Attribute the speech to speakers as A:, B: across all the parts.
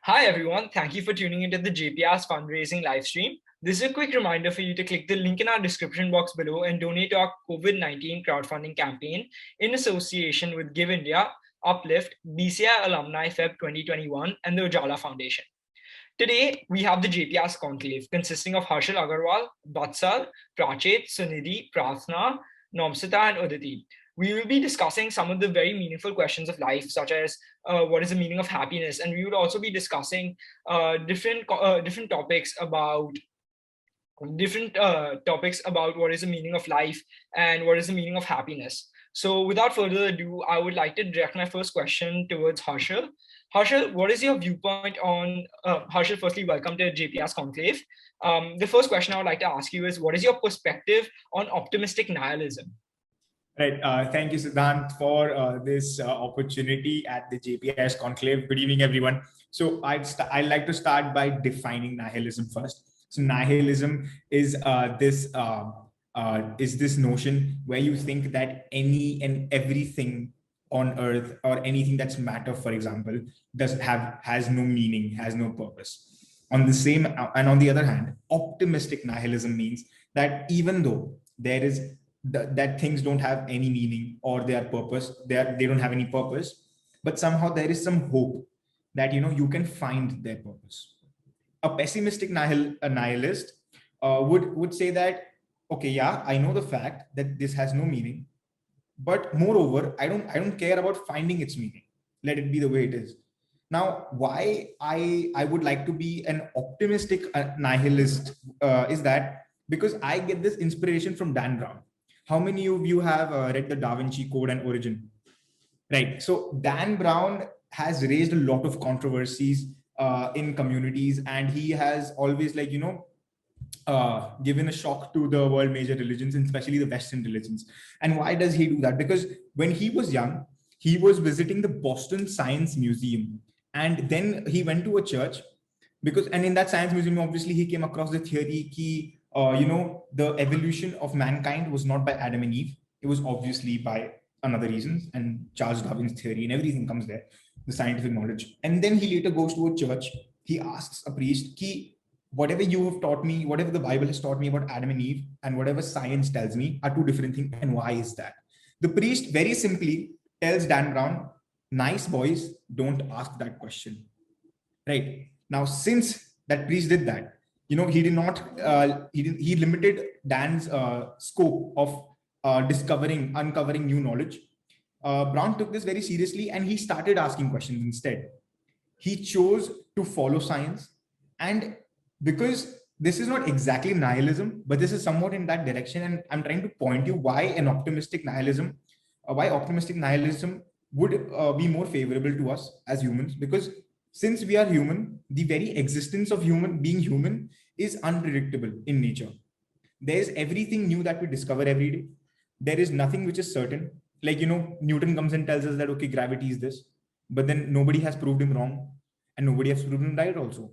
A: Hi everyone, thank you for tuning into the JPIS fundraising livestream. This is a quick reminder for you to click the link in our description box below and donate to our COVID-19 crowdfunding campaign in association with Give India, Uplift, BCI Alumni Feb 2021, and the Ujala Foundation. Today, we have the JPIS Conclave consisting of Harshal Agarwal, Batsal, Prachet, Sunidhi, Prarthana, Nomsita, and Uditi. We will be discussing some of the very meaningful questions of life, such as what is the meaning of happiness, and we will also be discussing different topics about what is the meaning of life and what is the meaning of happiness. So without further ado, I would like to direct my first question towards Harshal. Harshal, what is your viewpoint on Harshal? Firstly, welcome to JPS Conclave. The first question I would like to ask you is, what is your perspective on optimistic nihilism?
B: Right. Thank you, Siddhant, for this opportunity at the JPIS Conclave. Good evening, everyone. So I'd like to start by defining nihilism first. So nihilism is this notion where you think that any and everything on Earth or anything that's matter, for example, has no meaning, has no purpose. On the other hand, optimistic nihilism means that even though there is that things don't have any meaning or they don't have any purpose, but somehow there is some hope that you can find their purpose. A pessimistic nihilist would say that, okay, yeah, I know the fact that this has no meaning, but moreover, I don't care about finding its meaning. Let it be the way it is. Now, why I would like to be an optimistic nihilist is that because I get this inspiration from Dan Brown. How many of you have read the Da Vinci Code and Origin? Right. So Dan Brown has raised a lot of controversies in communities, and he has always given a shock to the world major religions, and especially the Western religions. And why does he do that? Because when he was young, he was visiting the Boston Science Museum, and then he went to a church and in that science museum, obviously, he came across the theory that the evolution of mankind was not by Adam and Eve. It was obviously by another reasons, and Charles Darwin's theory and everything comes there, the scientific knowledge. And then he later goes to a church. He asks a priest, whatever you have taught me, whatever the Bible has taught me about Adam and Eve, and whatever science tells me are two different things. And why is that? The priest very simply tells Dan Brown, nice boys don't ask that question. Right. Now, since that priest did that, he limited Dan's scope of uncovering new knowledge. Brown took this very seriously, and he started asking questions instead. He chose to follow science, and because this is not exactly nihilism, but this is somewhat in that direction, and I'm trying to point you why optimistic nihilism would be more favorable to us as humans, because since we are human, the very existence of being human is unpredictable in nature. There is everything new that we discover every day. There is nothing which is certain. Like, Newton comes and tells us that, okay, gravity is this, but then nobody has proved him wrong and nobody has proved him right also,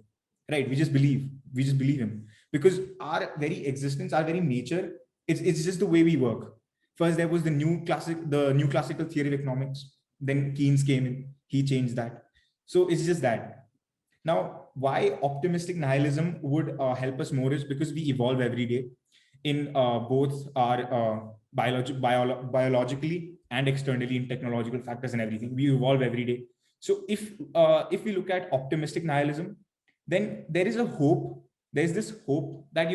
B: right? We just believe him because our very existence, our very nature, it's just the way we work. First, there was the new classical theory of economics. Then Keynes came in, he changed that. So it's just that. Now, why optimistic nihilism would help us more is because we evolve every day in both our biologically and externally in technological factors and everything. We evolve every day. So if we look at optimistic nihilism, then there is a hope. There's this hope that,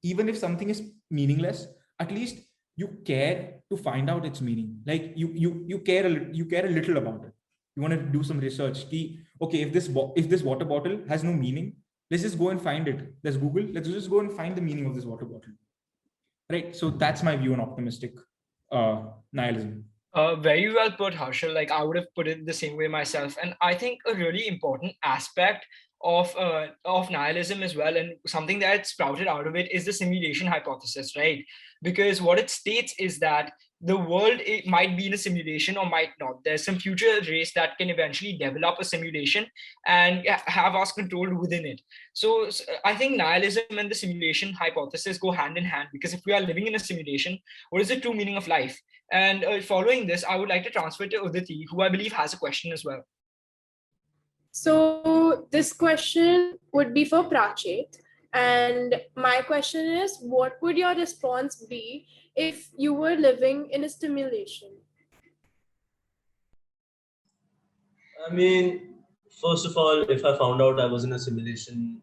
B: even if something is meaningless, at least you care to find out its meaning. Like you care a little about it. You want to do some research. Okay, if this water bottle has no meaning, let's just go and find it. Let's Google. Let's just go and find the meaning of this water bottle. Right. So that's my view on optimistic nihilism.
A: Very well put, Harshal. Like, I would have put it the same way myself. And I think a really important aspect of nihilism as well, and something that sprouted out of it, is the simulation hypothesis, right? Because what it states is that the world, it might be in a simulation or might not. There's some future race that can eventually develop a simulation and have us controlled within it. So I think nihilism and the simulation hypothesis go hand in hand, because if we are living in a simulation, what is the true meaning of life? And following this, I would like to transfer to Uditi, who I believe has a question as well.
C: So this question would be for Prachit. And my question is, what would your response be if you were living in a simulation?
D: I mean, first of all, if I found out I was in a simulation,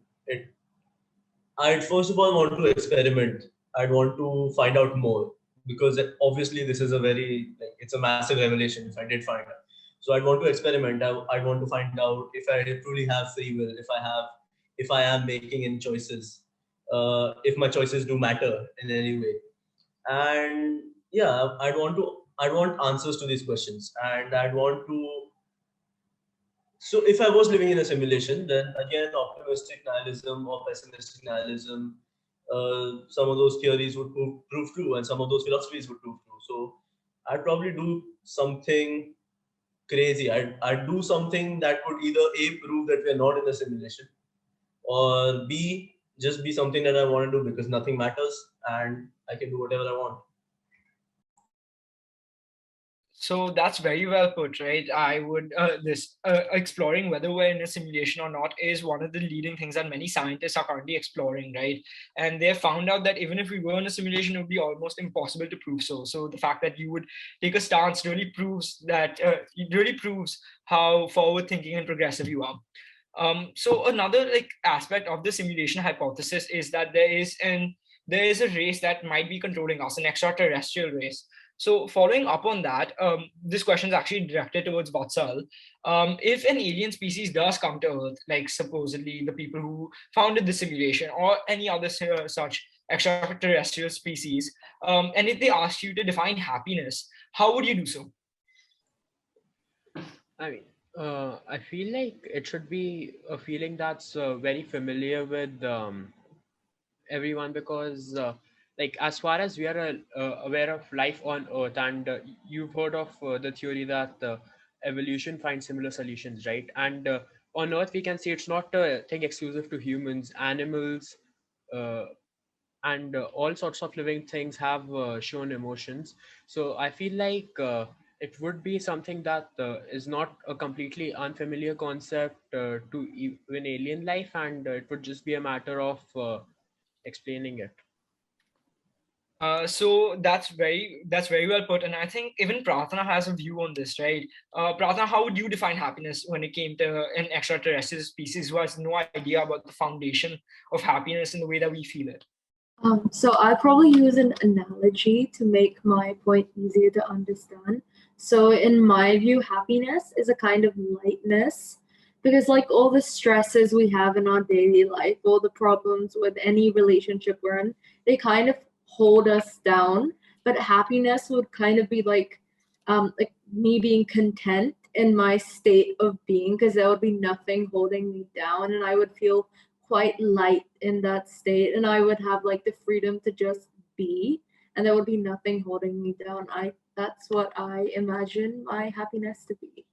D: I'd first of all want to experiment. I'd want to find out more because obviously this is a very it's a massive revelation if I did find out. So I'd want to experiment. I'd want to find out if I truly have free will, if I am making any choices, if my choices do matter in any way, and yeah, I'd want answers to these questions, and I'd want to so if I was living in a simulation, then again, optimistic nihilism or pessimistic nihilism, some of those theories would prove true, and some of those philosophies would prove true. So I'd probably do something crazy. I'd do something that would either A, prove that we're not in a simulation, or B, just be something that I want to do because nothing matters and I can do whatever I want.
A: So that's very well put, right? I would this exploring whether we're in a simulation or not is one of the leading things that many scientists are currently exploring, right? And they have found out that even if we were in a simulation, it would be almost impossible to prove so. So the fact that you would take a stance really proves that it really proves how forward-thinking and progressive you are. So another aspect of the simulation hypothesis is that there is a race that might be controlling us, an extraterrestrial race. So following up on that, this question is actually directed towards Vatsal. If an alien species does come to Earth, like supposedly the people who founded the simulation or any other such extraterrestrial species, and if they asked you to define happiness, how would you do so?
E: I mean, I feel like it should be a feeling that's very familiar with everyone because, like, as far as we are aware of life on Earth, and you've heard of the theory that evolution finds similar solutions, right? And on Earth, we can say it's not a thing exclusive to humans, animals. And all sorts of living things have shown emotions. So I feel like it would be something that is not a completely unfamiliar concept to even alien life, and it would just be a matter of explaining it.
A: So that's very well put, and I think even Pratna has a view on this, right? Pratna, how would you define happiness when it came to an extraterrestrial species who has no idea about the foundation of happiness in the way that we feel it?
F: So I probably use an analogy to make my point easier to understand. So in my view, happiness is a kind of lightness because like all the stresses we have in our daily life, all the problems with any relationship we're in, they kind of hold us down. But happiness would kind of be like me being content in my state of being because there would be nothing holding me down and I would feel quite light in that state and I would have like the freedom to just be and there would be nothing holding me down. That's what I imagine my happiness to be.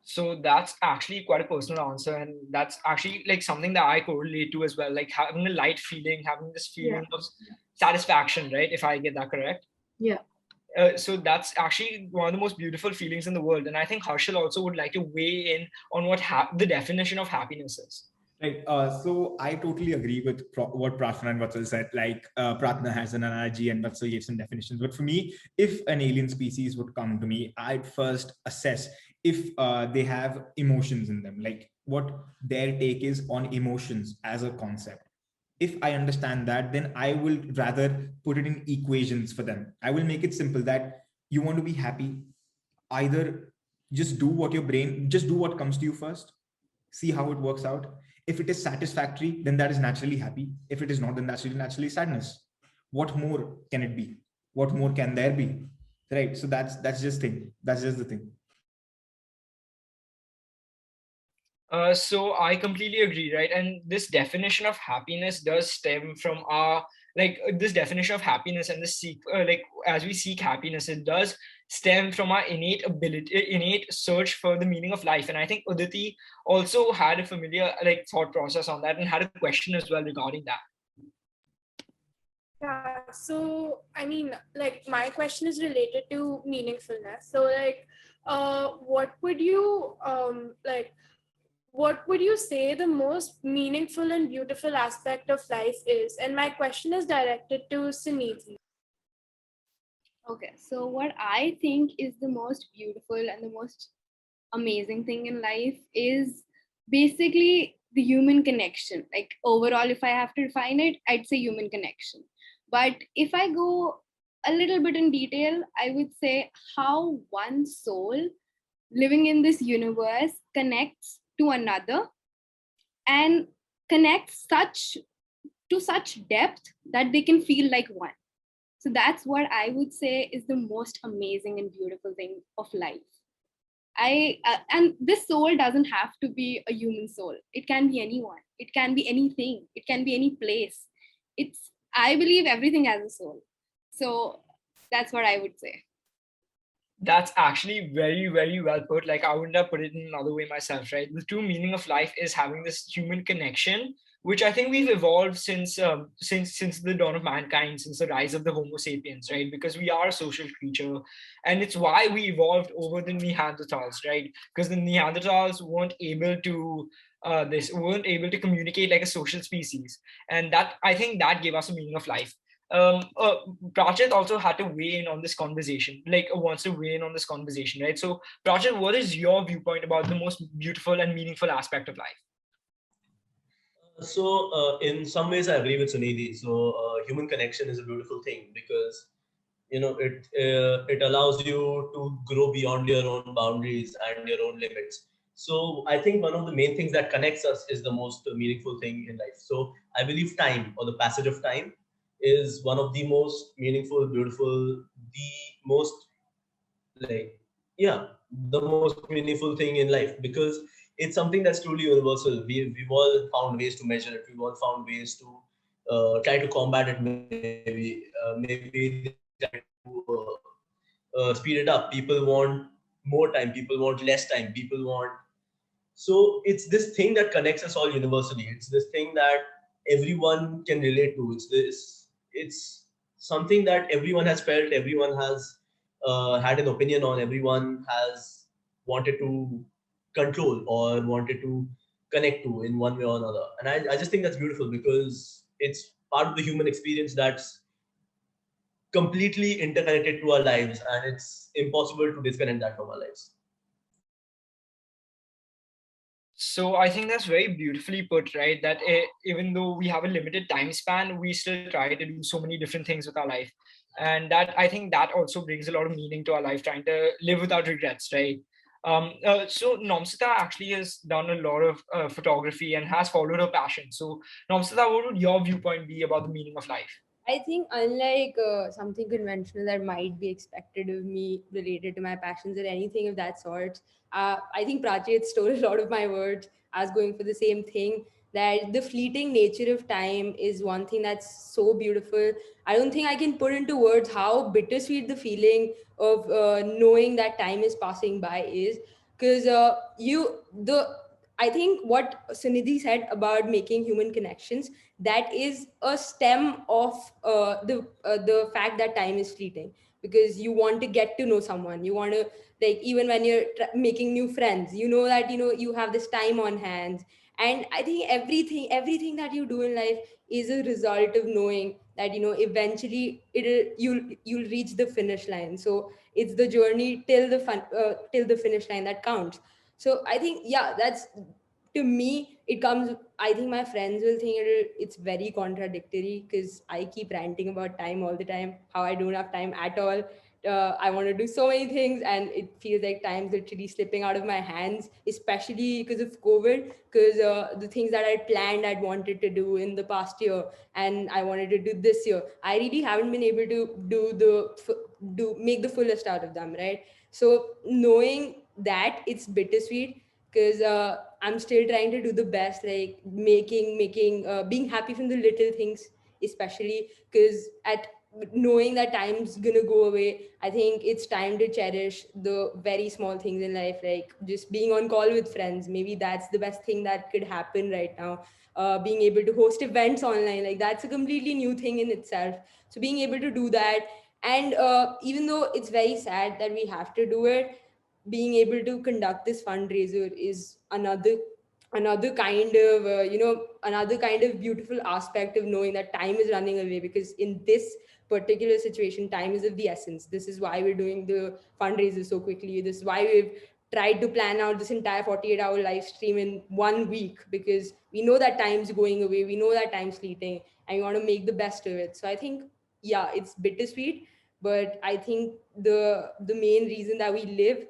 A: So that's actually quite a personal answer, and that's actually like something that I correlate to as well, like having a light feeling, having this feeling of satisfaction, right? If I get that correct.
F: Yeah.
A: So that's actually one of the most beautiful feelings in the world, and I think Harshal also would like to weigh in on what the definition of happiness is.
B: Right. So I totally agree with what Prarthana and Vatsal said. Like Prarthana has an analogy and Vatsal gave some definitions. But for me, if an alien species would come to me, I'd first assess if they have emotions in them, like what their take is on emotions as a concept. If I understand that, then I will rather put it in equations for them. I will make it simple that you want to be happy. Either just do what comes to you first, see how it works out. If it is satisfactory, then that is naturally happy. If it is not, then that's naturally sadness. What more can it be? What more can there be? Right. So that's just the thing.
A: So I completely agree, right? And this definition of happiness does stem from our this definition of happiness and the as we seek happiness, it does stem from our innate search for the meaning of life. And I think Uditi also had a familiar thought process on that and had a question as well regarding that.
C: Yeah, so I mean, like my question is related to meaningfulness. So what would you what would you say the most meaningful and beautiful aspect of life is? And my question is directed to Suniti.
G: Okay, so what I think is the most beautiful and the most amazing thing in life is basically the human connection. Like, overall, if I have to define it, I'd say human connection. But if I go a little bit in detail, I would say how one soul living in this universe connects to another and connects such depth that they can feel like one. So that's what I would say is the most amazing and beautiful thing of life. And this soul doesn't have to be a human soul. It can be anyone. It can be anything. It can be any place. I believe everything has a soul. So that's what I would say.
A: That's actually very, very well put. Like, I wouldn't have put it in another way myself, right? The true meaning of life is having this human connection, which I think we've evolved since the dawn of mankind, since the rise of the Homo sapiens, right? Because we are a social creature, and it's why we evolved over the Neanderthals, right? Because the Neanderthals weren't able to communicate like a social species, and that, I think, that gave us a meaning of life. Prachit also had to weigh in on this conversation, wants to weigh in on this conversation, right? So, Prachit, what is your viewpoint about the most beautiful and meaningful aspect of life?
D: So, in some ways, I agree with Sunidhi. So, human connection is a beautiful thing because it allows you to grow beyond your own boundaries and your own limits. So, I think one of the main things that connects us is the most meaningful thing in life. So, I believe time, or the passage of time, is one of the most meaningful, beautiful, the most the most meaningful thing in life, because it's something that's truly universal. We've all found ways to measure it. We've all found ways to try to combat it. Maybe try to speed it up. People want more time. People want less time. People want. So it's this thing that connects us all universally. It's this thing that everyone can relate to. It's something that everyone has felt. Everyone has had an opinion on. Everyone has wanted to control or wanted to connect to in one way or another. And I just think that's beautiful because it's part of the human experience that's completely interconnected to our lives, and it's impossible to disconnect that from our lives.
A: So I think that's very beautifully put, right? That even though we have a limited time span, we still try to do so many different things with our life. And that, I think, that also brings a lot of meaning to our life, trying to live without regrets, right? So Nomsita actually has done a lot of photography and has followed her passion. So Nomsita, what would your viewpoint be about the meaning of life?
H: I think, unlike something conventional that might be expected of me related to my passions or anything of that sort, I think Prachit stole a lot of my words. I was going for the same thing, that the fleeting nature of time is one thing that's so beautiful. I don't think I can put into words how bittersweet the feeling of knowing that time is passing by is, because I think what Sunidhi said about making human connections, that is a stem of the fact that time is fleeting, because you want to get to know someone. You want to, like, even when you're making new friends, you know that you have this time on hands. And I think everything that you do in life is a result of knowing that eventually you'll reach the finish line. So it's the journey till the finish line that counts. So I think, yeah, that's, to me it comes, I think my friends will think it's very contradictory, because I keep ranting about time all the time, how I don't have time at all. I want to do so many things, and it feels like time's literally slipping out of my hands, especially because of COVID. Because the things that I planned, I'd wanted to do in the past year, and I wanted to do this year, I really haven't been able to make the fullest out of them, right? So knowing that, it's bittersweet, because I'm still trying to do the best, like being happy from the little things, especially because at knowing that time's gonna go away, I think it's time to cherish the very small things in life, like just being on call with friends. Maybe that's the best thing that could happen right now. Being able to host events online, like that's a completely new thing in itself. So being able to do that, and even though it's very sad that we have to do it, being able to conduct this fundraiser is another kind of another kind of beautiful aspect of knowing that time is running away, because in this particular situation time is of the essence. This is why we're doing the fundraiser so quickly. This is why we've tried to plan out this entire 48-hour live stream in 1 week, because we know that time's going away, we know that time's fleeting, and we want to make the best of it. So I think, yeah, it's bittersweet, but I think the main reason that we live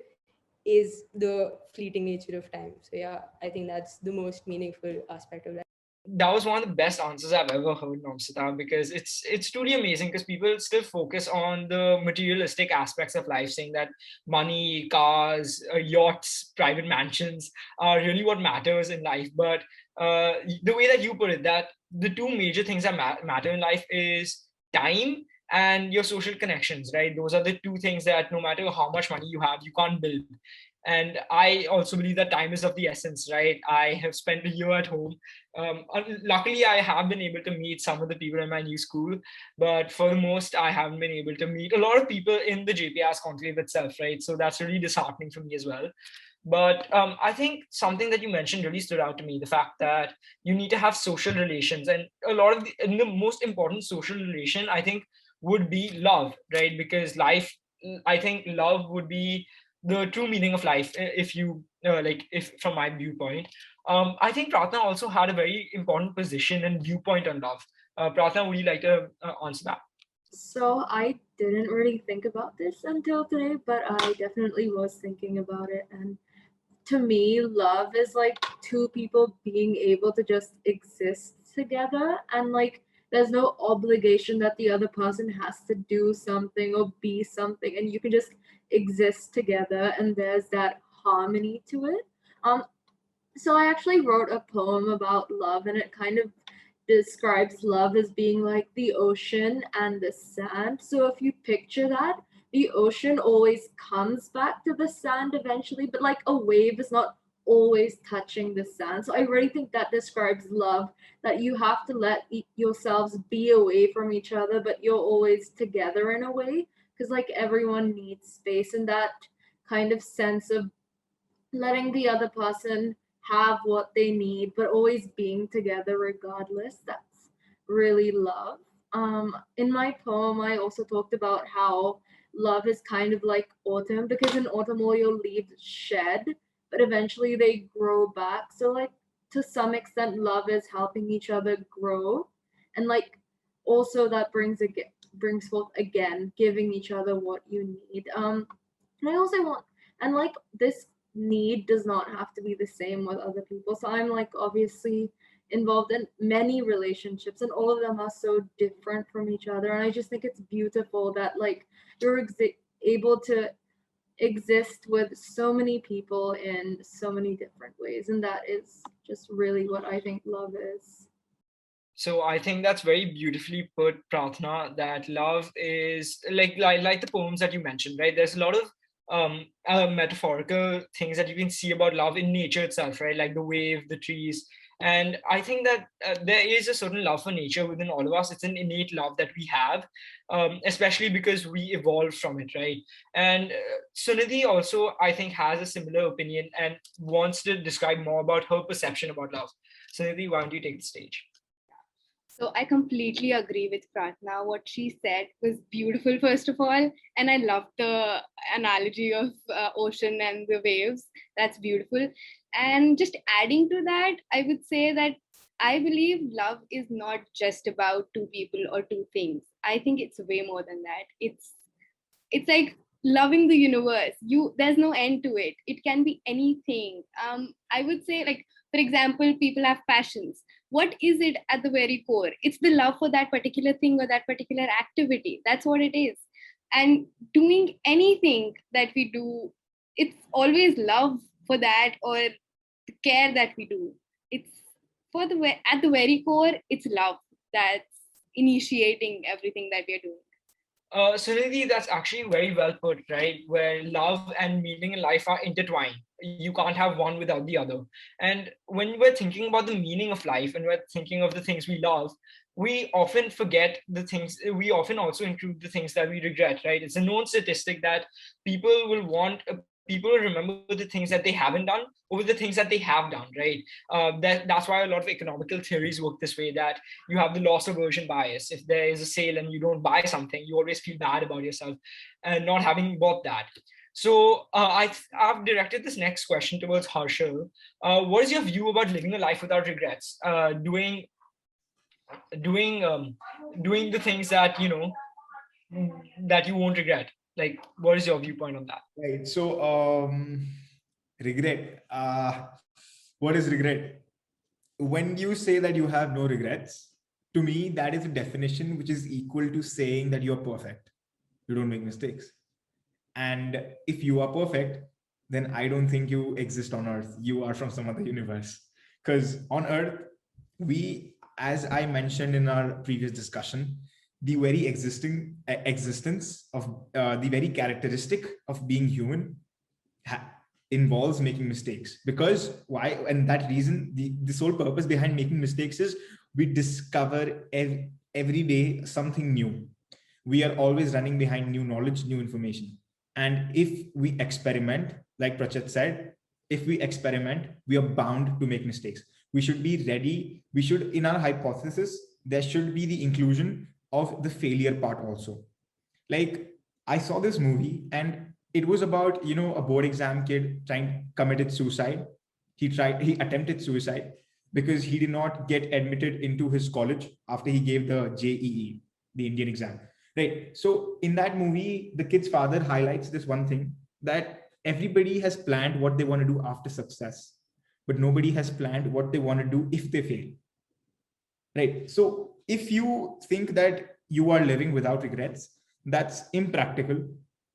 H: is the fleeting nature of time. So yeah, I think that's the most meaningful aspect of life.
A: That was one of the best answers I've ever heard, Namsita, because it's truly amazing, because people still focus on the materialistic aspects of life, saying that money, cars, yachts, private mansions are really what matters in life. But the way that you put it, that the two major things that matter in life is time and your social connections, right? Those are the two things that no matter how much money you have, you can't build. And I also believe that time is of the essence, right? I have spent a year at home. Luckily, I have been able to meet some of the people in my new school, but for the most, I haven't been able to meet a lot of people in the JPIS conclave itself, right? So that's really disheartening for me as well. But I think something that you mentioned really stood out to me, the fact that you need to have social relations. And a lot of and the most important social relation, I think, would be love, right? Because life, I think love would be the true meaning of life, if you if from my viewpoint. I think Pratna also had a very important position and viewpoint on love. Pratna, would you like to answer that?
F: So I didn't really think about this until today, but I definitely was thinking about it. And to me, love is like two people being able to just exist together, and like there's no obligation that the other person has to do something or be something, and you can just exist together, and there's that harmony to it. So I actually wrote a poem about love, and it kind of describes love as being like the ocean and the sand. So if you picture that, the ocean always comes back to the sand eventually, but like a wave is not always touching the sand. So I really think that describes love, that you have to let yourselves be away from each other, but you're always together in a way, because like everyone needs space, and that kind of sense of letting the other person have what they need, but always being together regardless. That's really love. In my poem, I also talked about how love is kind of like autumn, because in autumn all your leaves shed, but eventually they grow back. So like to some extent, love is helping each other grow, and like also that brings forth again giving each other what you need. And I also want, and like this need does not have to be the same with other people. So I'm like obviously involved in many relationships, and all of them are so different from each other. And I just think it's beautiful that like you're able to exist with so many people in so many different ways. And that is just really what I think love is.
A: So I think that's very beautifully put, Pratna, that love is like the poems that you mentioned, right? There's a lot of metaphorical things that you can see about love in nature itself, right? Like the wave, the trees. And I think that there is a certain love for nature within all of us. It's an innate love that we have, especially because we evolved from it, right? And Sunidhi also, I think, has a similar opinion and wants to describe more about her perception about love. Sunidhi, why don't you take the stage?
G: So I completely agree with Pratna. What she said was beautiful, first of all, and I love the analogy of ocean and the waves. That's beautiful. And just adding to that, I would say that I believe love is not just about two people or two things. I think it's way more than that. It's like loving the universe. There's no end to it. It can be anything. I would say, like, for example, people have passions. What is it at the very core? It's the love for that particular thing or that particular activity. That's what it is. And doing anything that we do, it's always love for that, or the care that we do. It's at the very core, it's love that's initiating everything that we're doing.
A: Sunidhi, that's actually very well put, right? Where love and meaning in life are intertwined. You can't have one without the other. And when we're thinking about the meaning of life and we're thinking of the things we love, we often forget the things, we often also include the things that we regret, right? It's a known statistic that people will want a people will remember the things that they haven't done over the things that they have done, right? That's why a lot of economical theories work this way, that you have the loss aversion bias. If there is a sale and you don't buy something, you always feel bad about yourself and not having bought that. So I've directed this next question towards Harshal. What is your view about living a life without regrets? Doing the things that that you won't regret. Like, what is your viewpoint on that?
B: Right. So, regret. What is regret? When you say that you have no regrets, to me, that is a definition which is equal to saying that you're perfect. You don't make mistakes. And if you are perfect, then I don't think you exist on Earth. You are from some other universe. Because on Earth, we, as I mentioned in our previous discussion, the very existence of the very characteristic of being human involves making mistakes. Because why? And that reason, the sole purpose behind making mistakes is we discover every day something new. We are always running behind new knowledge, new information. And if we experiment, like Prachit said, if we experiment, we are bound to make mistakes. We should be ready. We should, in our hypothesis, there should be the inclusion of the failure part also. Like, I saw this movie and it was about, a board exam kid committed suicide. He attempted suicide because he did not get admitted into his college after he gave the JEE, the Indian exam. Right. So in that movie, the kid's father highlights this one thing, that everybody has planned what they want to do after success, but nobody has planned what they want to do if they fail. Right. So if you think that you are living without regrets, that's impractical,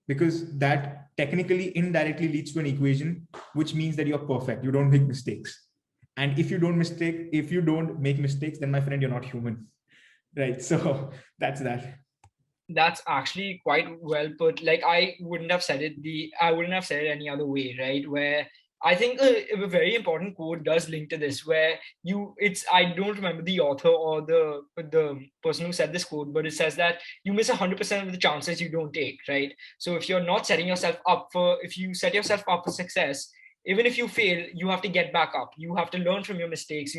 B: because that technically indirectly leads to an equation, which means that you're perfect. You don't make mistakes. And if you don't make mistakes, then my friend, you're not human. Right. So that's that.
A: That's actually quite well put. Like, I wouldn't have said it any other way, right? Where I think a very important quote does link to this, where I don't remember the author or the person who said this quote, but it says that you miss 100% of the chances you don't take, right? So if you're not setting yourself up if you set yourself up for success, even if you fail, you have to get back up. You have to learn from your mistakes.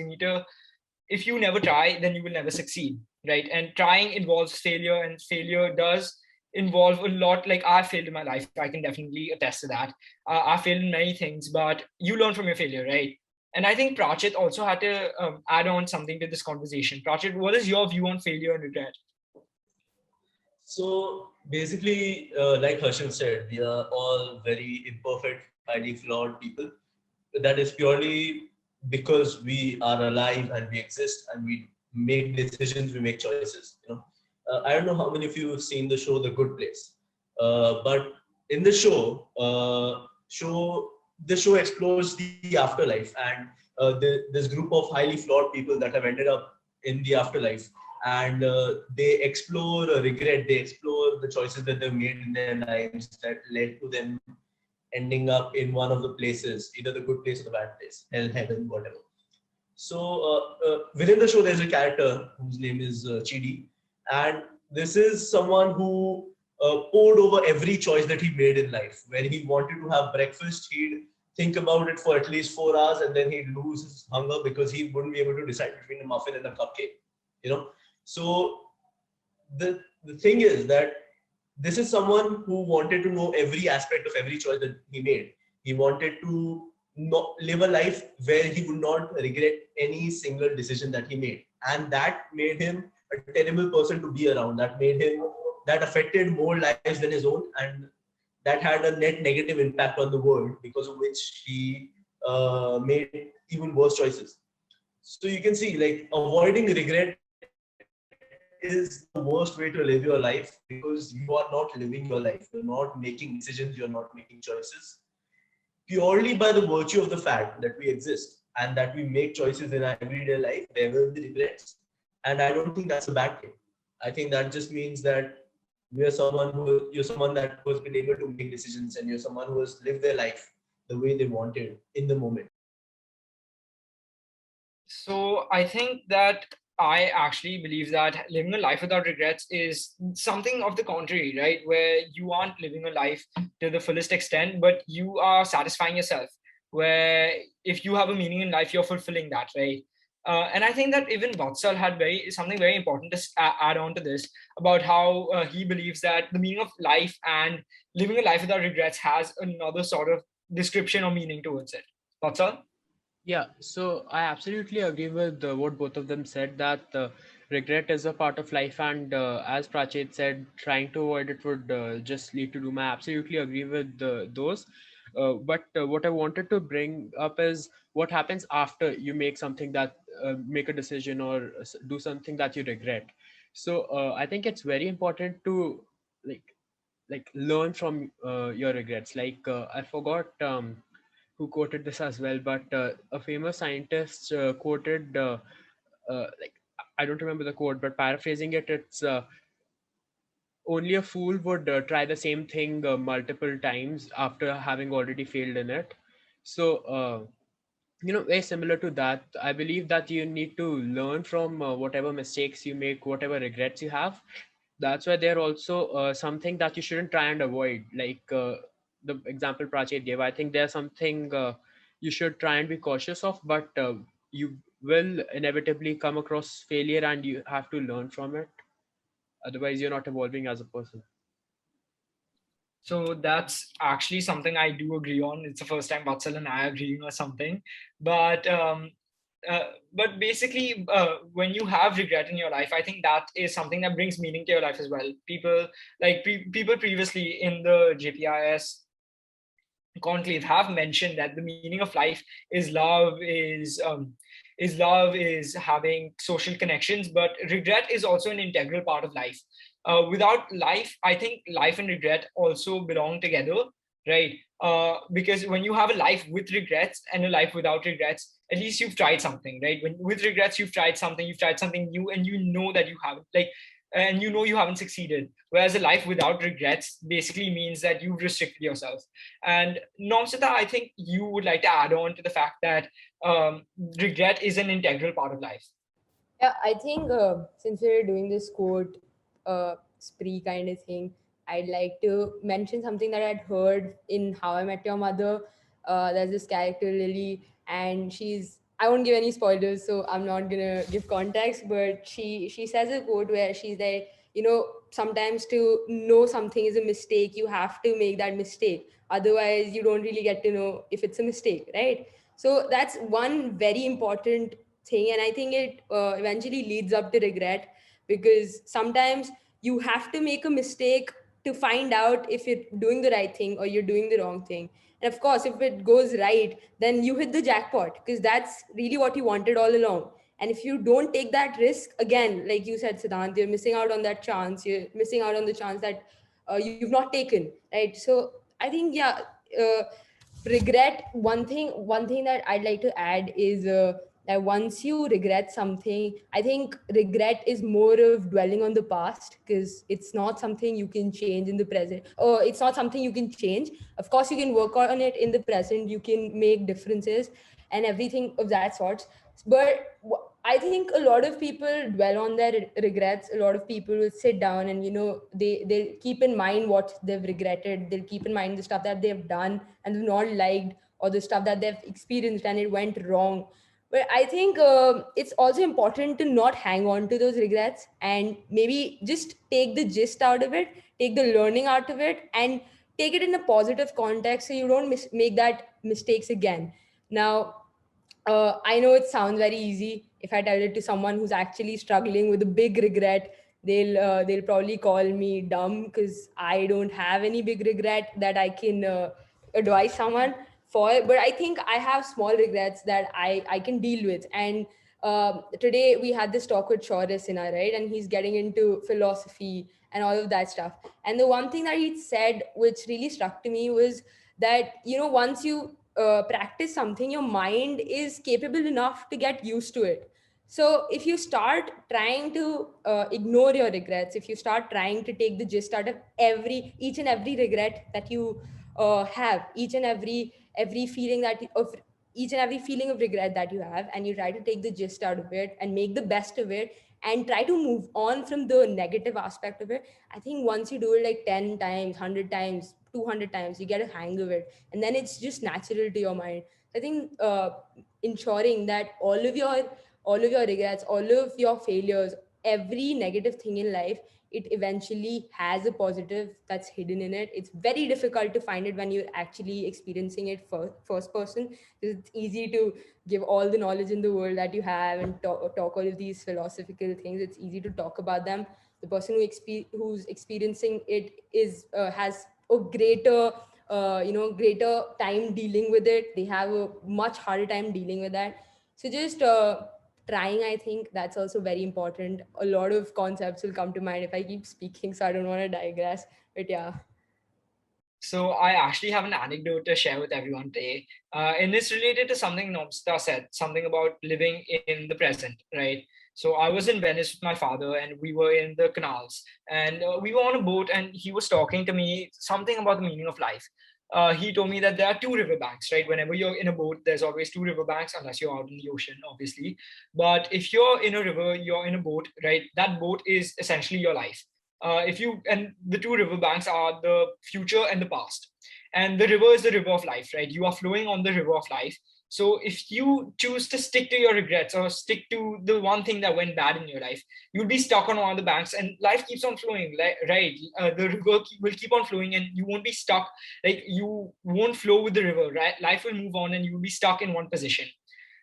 A: If you never try, then you will never succeed, right? And trying involves failure, and failure does involve a lot. Like, I failed in my life. I can definitely attest to that. I failed in many things, but you learn from your failure, right? And I think Prachit also had to add on something to this conversation. Prachit, what is your view on failure and regret?
D: So basically, like Harshal said, we are all very imperfect, highly flawed people. That is purely because we are alive and we exist and we make decisions, we make choices. I don't know how many of you have seen the show The Good Place, but in the show, the show explores the afterlife, and this group of highly flawed people that have ended up in the afterlife, and they explore regret. They explore the choices that they've made in their lives that led to them ending up in one of the places, either the good place or the bad place, hell, heaven, whatever. So within the show, there's a character whose name is Chidi, and this is someone who poured over every choice that he made in life. When he wanted to have breakfast, he'd think about it for at least 4 hours, and then he'd lose his hunger because he wouldn't be able to decide between a muffin and a cupcake. So the thing is that this is someone who wanted to know every aspect of every choice that he made. He wanted to live a life where he would not regret any single decision that he made. And that made him a terrible person to be around. That affected more lives than his own. And that had a net negative impact on the world, because of which he made even worse choices. So you can see, like, avoiding regret is the worst way to live your life, because you are not living your life. You're not making decisions. You're not making choices. Purely by the virtue of the fact that we exist and that we make choices in our everyday life, there will be regrets. And I don't think that's a bad thing. I think that just means that you're someone that has been able to make decisions, and you're someone who has lived their life the way they wanted in the moment.
A: So I think that I actually believe that living a life without regrets is something of the contrary, right? Where you aren't living a life to the fullest extent, but you are satisfying yourself. Where if you have a meaning in life, you're fulfilling that, right? And I think that even Vatsal had something very important to add on to this about how he believes that the meaning of life and living a life without regrets has another sort of description or meaning towards it. Vatsal?
E: Yeah, so I absolutely agree with what both of them said, that regret is a part of life, and as Prachit said, trying to avoid it would just lead to doom. I absolutely agree with those. But what I wanted to bring up is what happens after you make something that make a decision or do something that you regret. So I think it's very important to like learn from your regrets. I forgot. Who quoted this as well, but a famous scientist quoted, like, I don't remember the quote, but paraphrasing it, it's only a fool would try the same thing multiple times after having already failed in it. So, very similar to that, I believe that you need to learn from whatever mistakes you make, whatever regrets you have. That's why they're also something that you shouldn't try and avoid. The example Prachit gave, I think there's something you should try and be cautious of, but you will inevitably come across failure and you have to learn from it. Otherwise, you're not evolving as a person.
A: So that's actually something I do agree on. It's the first time Vatsal and I are agreeing on something. But basically, when you have regret in your life, I think that is something that brings meaning to your life as well. People people previously in the JPIS Conclave have mentioned that the meaning of life is love, is having social connections, but regret is also an integral part of life. Without life, I think life and regret also belong together, right? Because when you have a life with regrets and a life without regrets, at least you've tried something, right? When with regrets, you've tried something new, and you know that you haven't, and you know you haven't succeeded. Whereas a life without regrets basically means that you've restricted yourself. And Nomsita, I think you would like to add on to the fact that regret is an integral part of life.
H: Yeah, I think since we're doing this quote spree kind of thing, I'd like to mention something that I'd heard in How I Met Your Mother. There's this character Lily, and I won't give any spoilers, so I'm not gonna give context. But she says a quote where she's like, sometimes to know something is a mistake, you have to make that mistake. Otherwise, you don't really get to know if it's a mistake, right? So that's one very important thing, and I think it eventually leads up to regret, because sometimes you have to make a mistake to find out if you're doing the right thing or you're doing the wrong thing. And of course, if it goes right, then you hit the jackpot, because that's really what you wanted all along. And if you don't take that risk, again, like you said, Siddhant, you're missing out on that chance. You're missing out on the chance that you've not taken, right? So I think, yeah, uh, regret, one thing that I'd like to add is that once you regret something, I think regret is more of dwelling on the past, because it's not something you can change in the present, or it's not something you can change. Of course, you can work on it in the present, you can make differences and everything of that sort. But I think a lot of people dwell on their regrets. A lot of people will sit down and they'll keep in mind what they've regretted. They'll keep in mind the stuff that they've done and they've not liked, or the stuff that they've experienced and it went wrong. But I think it's also important to not hang on to those regrets, and maybe just take the gist out of it, take the learning out of it, and take it in a positive context so you don't make that mistakes again. Now, I know it sounds very easy. If I tell it to someone who's actually struggling with a big regret, they'll probably call me dumb, because I don't have any big regret that I can advise someone for. But I think I have small regrets that I can deal with. And today we had this talk with Shorisina, right? And he's getting into philosophy and all of that stuff. And the one thing that he said, which really struck to me, was that once you practice something, your mind is capable enough to get used to it. So if you start trying to ignore your regrets, if you start trying to take the gist out of each and every regret that you have, each and every feeling that of each and every feeling of regret that you have, and you try to take the gist out of it and make the best of it and try to move on from the negative aspect of it. I think once you do it like 10 times, 100 times, 200 times, you get a hang of it, and then it's just natural to your mind. I think ensuring that all of your regrets, all of your failures, every negative thing in life, it eventually has a positive that's hidden in it. It's very difficult to find it when you're actually experiencing it first person. It's easy to give all the knowledge in the world that you have and talk all of these philosophical things. It's easy to talk about them. The person who's experiencing it is has a greater time dealing with it. They have a much harder time dealing with that. So just trying, I think that's also very important. A lot of concepts will come to mind if I keep speaking, so I don't want to digress, but yeah.
A: So I actually have an anecdote to share with everyone today, and it's related to something Nomsta said, something about living in the present, right? So I was in Venice with my father, and we were in the canals, and we were on a boat, and he was talking to me something about the meaning of life. He told me that there are two riverbanks, right? Whenever you're in a boat, there's always two riverbanks, unless you're out in the ocean, obviously. But if you're in a river, you're in a boat, right? That boat is essentially your life. And the two riverbanks are the future and the past, and the river is the river of life, right? You are flowing on the river of life. So if you choose to stick to your regrets or stick to the one thing that went bad in your life, you'll be stuck on one of the banks, and life keeps on flowing, right? The river will keep on flowing, and you won't be stuck. Like, you won't flow with the river, right? Life will move on, and you'll be stuck in one position.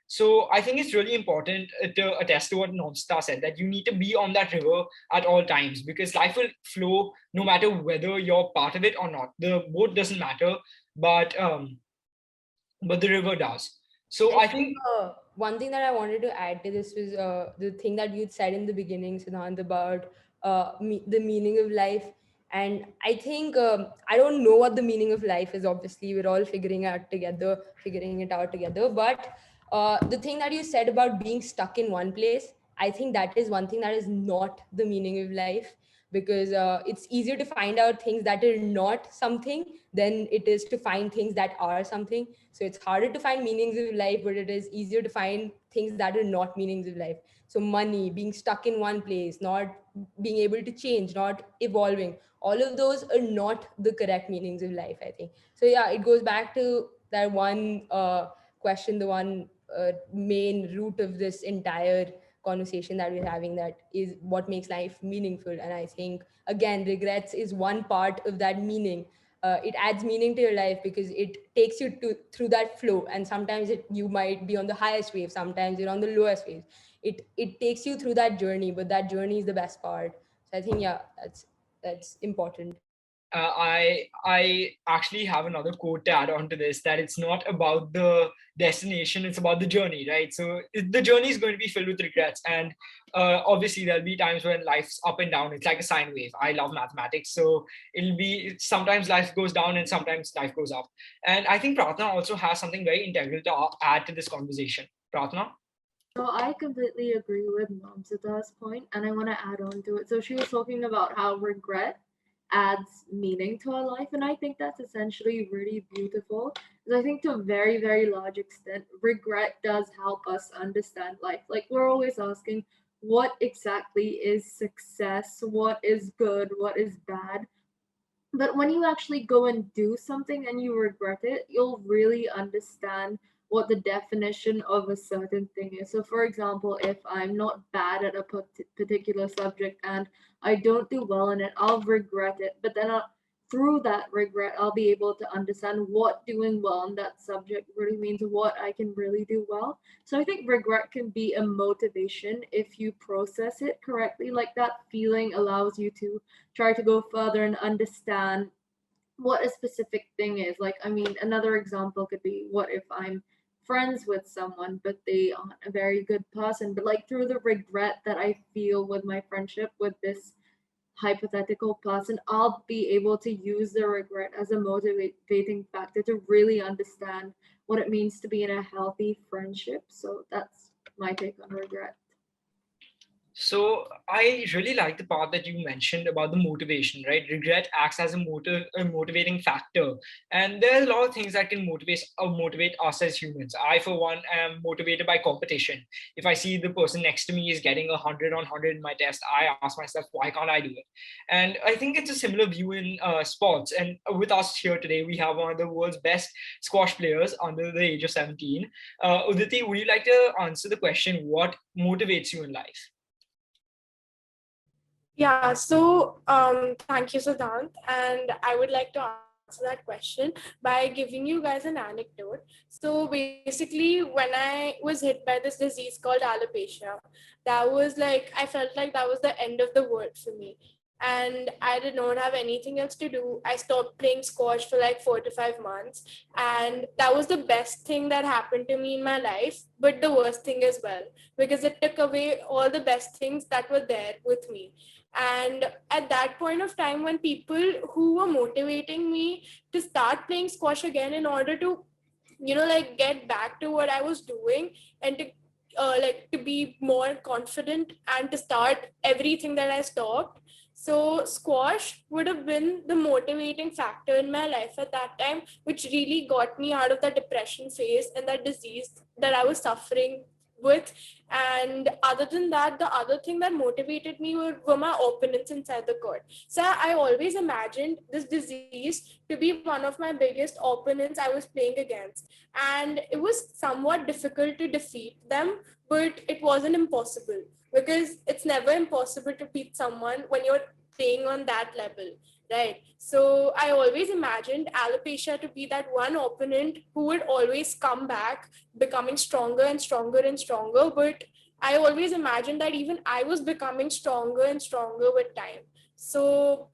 A: So I think it's really important to attest to what Nonsta said, that you need to be on that river at all times, because life will flow no matter whether you're part of it or not. The boat doesn't matter, but the river does. So I think
H: one thing that I wanted to add to this was the thing that you'd said in the beginning, Siddhant, about the meaning of life. And I think I don't know what the meaning of life is. Obviously, we're all figuring it out together. But the thing that you said about being stuck in one place, I think that is one thing that is not the meaning of life, because it's easier to find out things that are not something than it is to find things that are something. So it's harder to find meanings of life, but it is easier to find things that are not meanings of life. So money, being stuck in one place, not being able to change, not evolving, all of those are not the correct meanings of life, I think. So yeah, it goes back to that one question, the one main root of this entire conversation that we're having, that is what makes life meaningful. And I think, again, regrets is one part of that meaning. It adds meaning to your life because it takes you through that flow, and sometimes you might be on the highest wave, sometimes you're on the lowest wave. It takes you through that journey, but that journey is the best part. So I think, yeah, that's important.
A: I actually have another quote to add on to this, that it's not about the destination, it's about the journey, right? So the journey is going to be filled with regrets, and obviously there'll be times when life's up and down. It's like a sine wave. I love mathematics, so it'll be sometimes life goes down and sometimes life goes up. And I think Pratna also has something very integral to add to this conversation. Pratna?
F: So I completely agree with Namsita's point, and I want to add on to it. So she was talking about how regret adds meaning to our life, and I think that's essentially really beautiful. Because I think to a very, very large extent, regret does help us understand life. Like, we're always asking, what exactly is success? What is good? What is bad? But when you actually go and do something and you regret it, you'll really understand what the definition of a certain thing is. So, for example, if I'm not bad at a particular subject and I don't do well in it, I'll regret it. But then through that regret, I'll be able to understand what doing well in that subject really means, what I can really do well. So I think regret can be a motivation if you process it correctly. Like, that feeling allows you to try to go further and understand what a specific thing is. Like, I mean, another example could be, what if I'm friends with someone, but they aren't a very good person? But like, through the regret that I feel with my friendship with this hypothetical person, I'll be able to use the regret as a motivating factor to really understand what it means to be in a healthy friendship. So that's my take on regret.
A: So I really like the part that you mentioned about the motivation, right? Regret acts as a motivating factor, and there's a lot of things that can motivate us as humans. I, for one, am motivated by competition. If I see the person next to me is getting 100 in my test, I ask myself, why can't I do it? And I think it's a similar view in sports. And with us here today, we have one of the world's best squash players under the age of 17. Uditi, would you like to answer the question, what motivates you in life?
C: Yeah, so thank you, Siddhant. And I would like to answer that question by giving you guys an anecdote. So basically, when I was hit by this disease called alopecia, that was like, I felt like that was the end of the world for me. And I did not have anything else to do. I stopped playing squash for like 4 to 5 months. And that was the best thing that happened to me in my life, but the worst thing as well, because it took away all the best things that were there with me. And at that point of time, when people who were motivating me to start playing squash again in order to, like get back to what I was doing, and to like to be more confident and to start everything that I stopped. So squash would have been the motivating factor in my life at that time, which really got me out of that depression phase and that disease that I was suffering with. And other than that, the other thing that motivated me were my opponents inside the court. So I always imagined this disease to be one of my biggest opponents I was playing against. And it was somewhat difficult to defeat them, but it wasn't impossible, because it's never impossible to beat someone when you're playing on that level, right? So I always imagined alopecia to be that one opponent who would always come back, becoming stronger and stronger and stronger. But I always imagined that even I was becoming stronger and stronger with time. So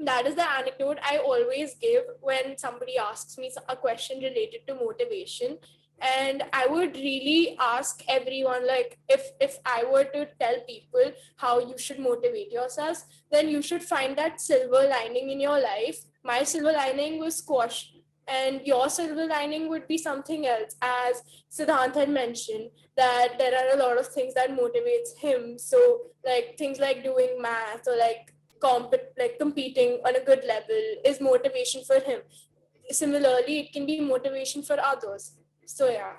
C: that is the anecdote I always give when somebody asks me a question related to motivation. And I would really ask everyone, like, if I were to tell people how you should motivate yourselves, then you should find that silver lining in your life. My silver lining was squash, and your silver lining would be something else. As Siddhant had mentioned, that there are a lot of things that motivates him. So like things like doing math, or like competing on a good level is motivation for him. Similarly, it can be motivation for others. So yeah.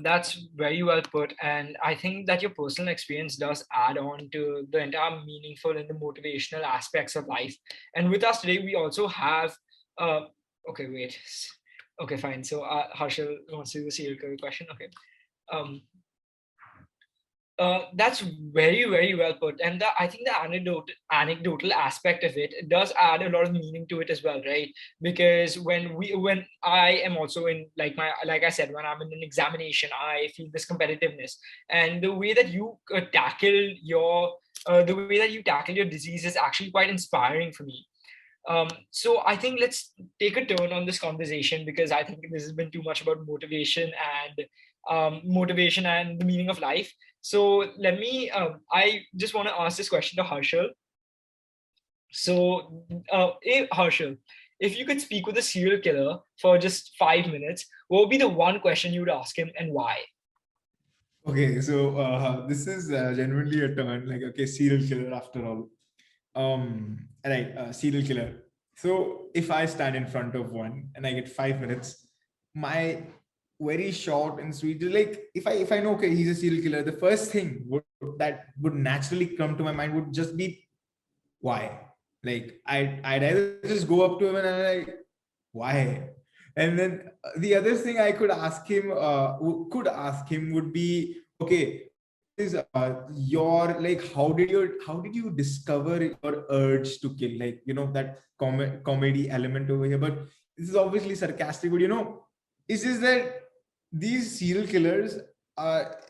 A: That's very well put, and I think that your personal experience does add on to the entire meaningful and the motivational aspects of life. And with us today, we also have. Uh, okay, wait. Okay, fine. So Harshal wants to do the serial killer question. Okay. Um, that's very, very well put, and I think the anecdotal aspect of it does add a lot of meaning to it as well, right? Because when I am also in, like I said, when I'm in an examination, I feel this competitiveness, and the way that you tackle your disease is actually quite inspiring for me. So I think let's take a turn on this conversation, because I think this has been too much about motivation and the meaning of life. So I just want to ask this question to Harshal. So, hey, Harshal, if you could speak with a serial killer for just 5 minutes, what would be the one question you would ask him, and why?
B: Okay, so this is genuinely a turn, like, okay, serial killer after all. Right, serial killer. So if I stand in front of one and I get 5 minutes, my very short and sweet, like if I know, okay, he's a serial killer, the first thing that would naturally come to my mind would just be why. Like I'd either just go up to him and I'm like, why? And then the other thing I could ask him would be, okay, what is your, like, how did you discover your urge to kill? Like, that comedy element over here, but this is obviously sarcastic, but it's just that these serial killers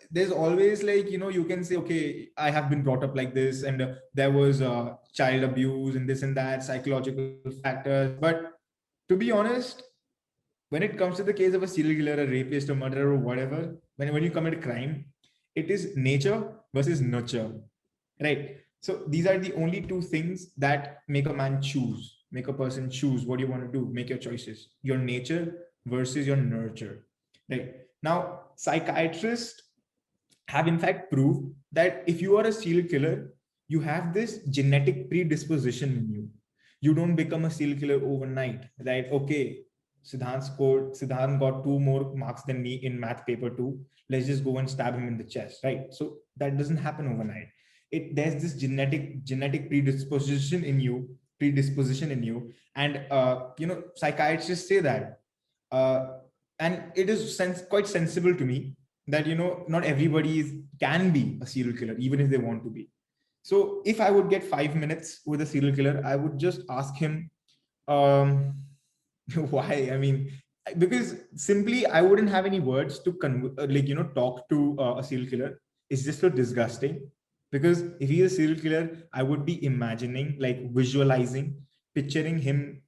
B: there's always, like, you can say, okay, I have been brought up like this, and there was child abuse and this and that, psychological factors. But to be honest, when it comes to the case of a serial killer, a rapist, a murderer, or whatever, when you commit a crime, it is nature versus nurture, right? So these are the only two things that make a person choose what you want to do, make your choices: your nature versus your nurture, right? Now, psychiatrists have in fact proved that if you are a serial killer, you have this genetic predisposition in you. You don't become a serial killer overnight, right? Okay, Siddhant got 2 more marks than me in math paper 2. Let's just go and stab him in the chest, right? So that doesn't happen overnight. There's this genetic predisposition in you, and psychiatrists say that, uh, and it is quite sensible to me that not everybody can be a serial killer even if they want to be. So if I would get 5 minutes with a serial killer, I would just ask him, um, why. I mean, because simply I wouldn't have any words to talk to a serial killer. It's just so disgusting. Because if he's a serial killer, I would be imagining, like visualizing, picturing him,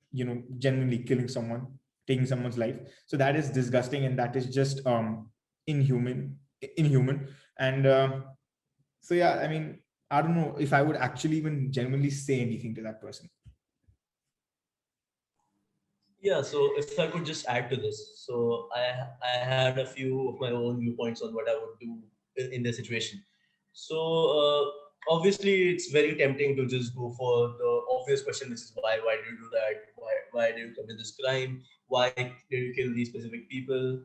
B: genuinely killing someone, taking someone's life. So that is disgusting, and that is just inhuman. And so yeah, I mean, I don't know if I would actually even genuinely say anything to that person.
D: Yeah, so if I could just add to this, so I had a few of my own viewpoints on what I would do in this situation. So obviously, it's very tempting to just go for the obvious question, which is why did you do that? Why did you commit this crime? Why did you kill these specific people?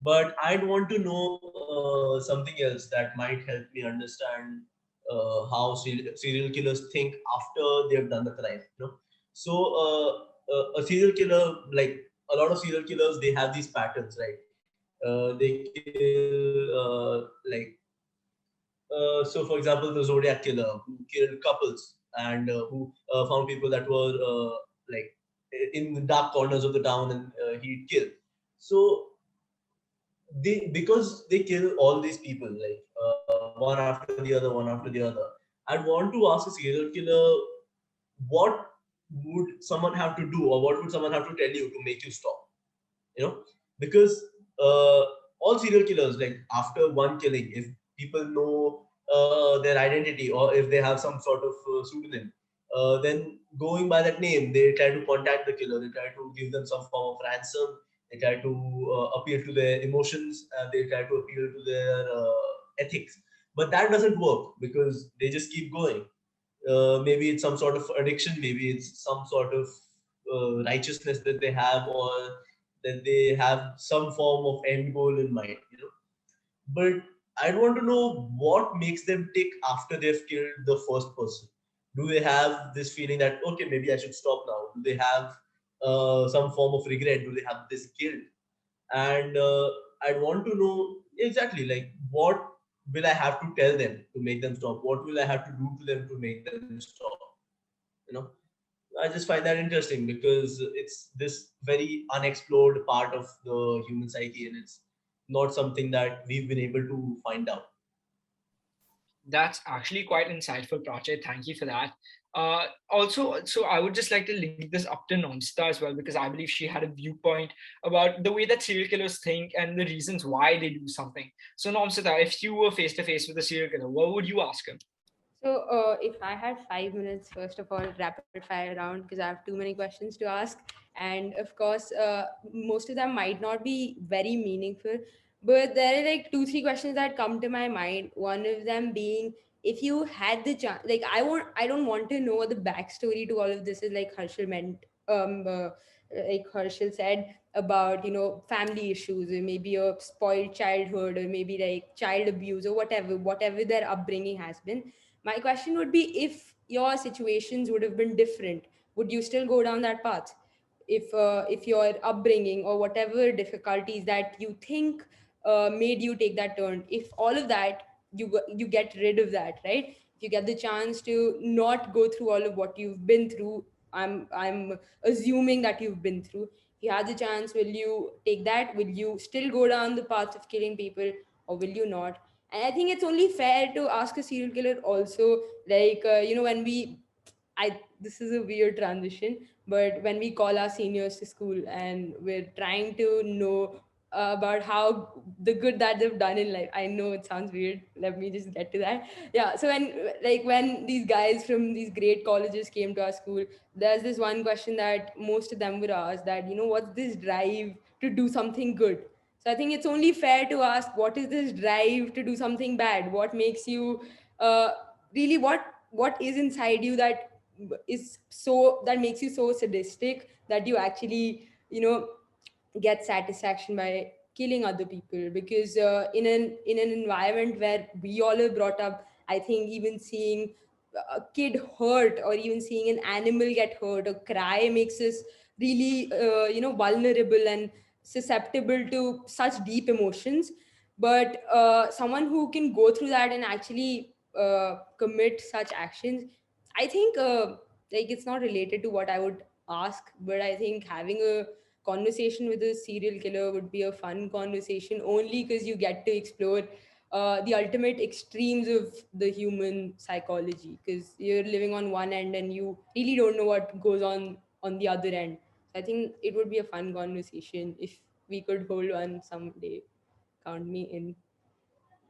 D: But I'd want to know something else that might help me understand how serial killers think after they've done the crime. So a serial killer, like a lot of serial killers, they have these patterns, right? They kill so for example, the Zodiac killer who killed couples and who found people that were like in the dark corners of the town, and he'd kill. So because they kill all these people, like one after the other, one after the other. I'd want to ask a serial killer, what would someone have to do, or what would someone have to tell you to make you stop? Because uh, all serial killers, like after one killing, if people know their identity, or if they have some sort of pseudonym, then going by that name, they try to contact the killer, they try to give them some form of ransom, they try to appeal to their emotions, they try to appeal to their ethics. But that doesn't work because they just keep going. Maybe it's some sort of addiction, maybe it's some sort of righteousness that they have, or that they have some form of end goal in mind. But I'd want to know what makes them tick after they've killed the first person. Do they have this feeling that, okay, maybe I should stop now? Do they have some form of regret? Do they have this guilt? And I'd want to know exactly, like, what will I have to tell them to make them stop? What will I have to do to them to make them stop? You know, I just find that interesting because it's this very unexplored part of the human psyche, and it's not something that we've been able to find out.
A: That's actually quite insightful, Prachit. Thank you for that. Also, so I would just like to link this up to Nonsta as well, because I believe she had a viewpoint about the way that serial killers think and the reasons why they do something. So, Nonsta, if you were face to face with a serial killer, what would you ask him?
H: So, if I had 5 minutes, first of all, rapid fire round, because I have too many questions to ask. And of course, most of them might not be very meaningful, but there are like two, three questions that come to my mind. One of them being, if you had the chance, like, I don't want to know what the backstory to all of this is, like Harshal meant, like Harshal said about, family issues, or maybe a spoiled childhood, or maybe like child abuse, or whatever their upbringing has been. My question would be, if your situations would have been different, would you still go down that path? If your upbringing or whatever difficulties that you think made you take that turn, if all of that, you get rid of that, right? If you get the chance to not go through all of what you've been through, I'm assuming that you've been through. If you had the chance, will you take that? Will you still go down the path of killing people, or will you not? And I think it's only fair to ask a serial killer also, like, when we, I this is a weird transition, but when we call our seniors to school and we're trying to know about how the good that they've done in life. I know it sounds weird. Let me just get to that. Yeah. So when these guys from these great colleges came to our school, there's this one question that most of them were asked, that what's this drive to do something good? So I think it's only fair to ask, what is this drive to do something bad? What makes you uh, really, what is inside you that is so, that makes you so sadistic that you actually, get satisfaction by killing other people? Because in an environment where we all are brought up, I think even seeing a kid hurt, or even seeing an animal get hurt or cry, makes us really vulnerable and susceptible to such deep emotions. But someone who can go through that and actually commit such actions, I think like, it's not related to what I would ask, but I think having a conversation with a serial killer would be a fun conversation, only because you get to explore the ultimate extremes of the human psychology, because you're living on one end and you really don't know what goes on the other end. So I think it would be a fun conversation if we could hold one someday. Count me in.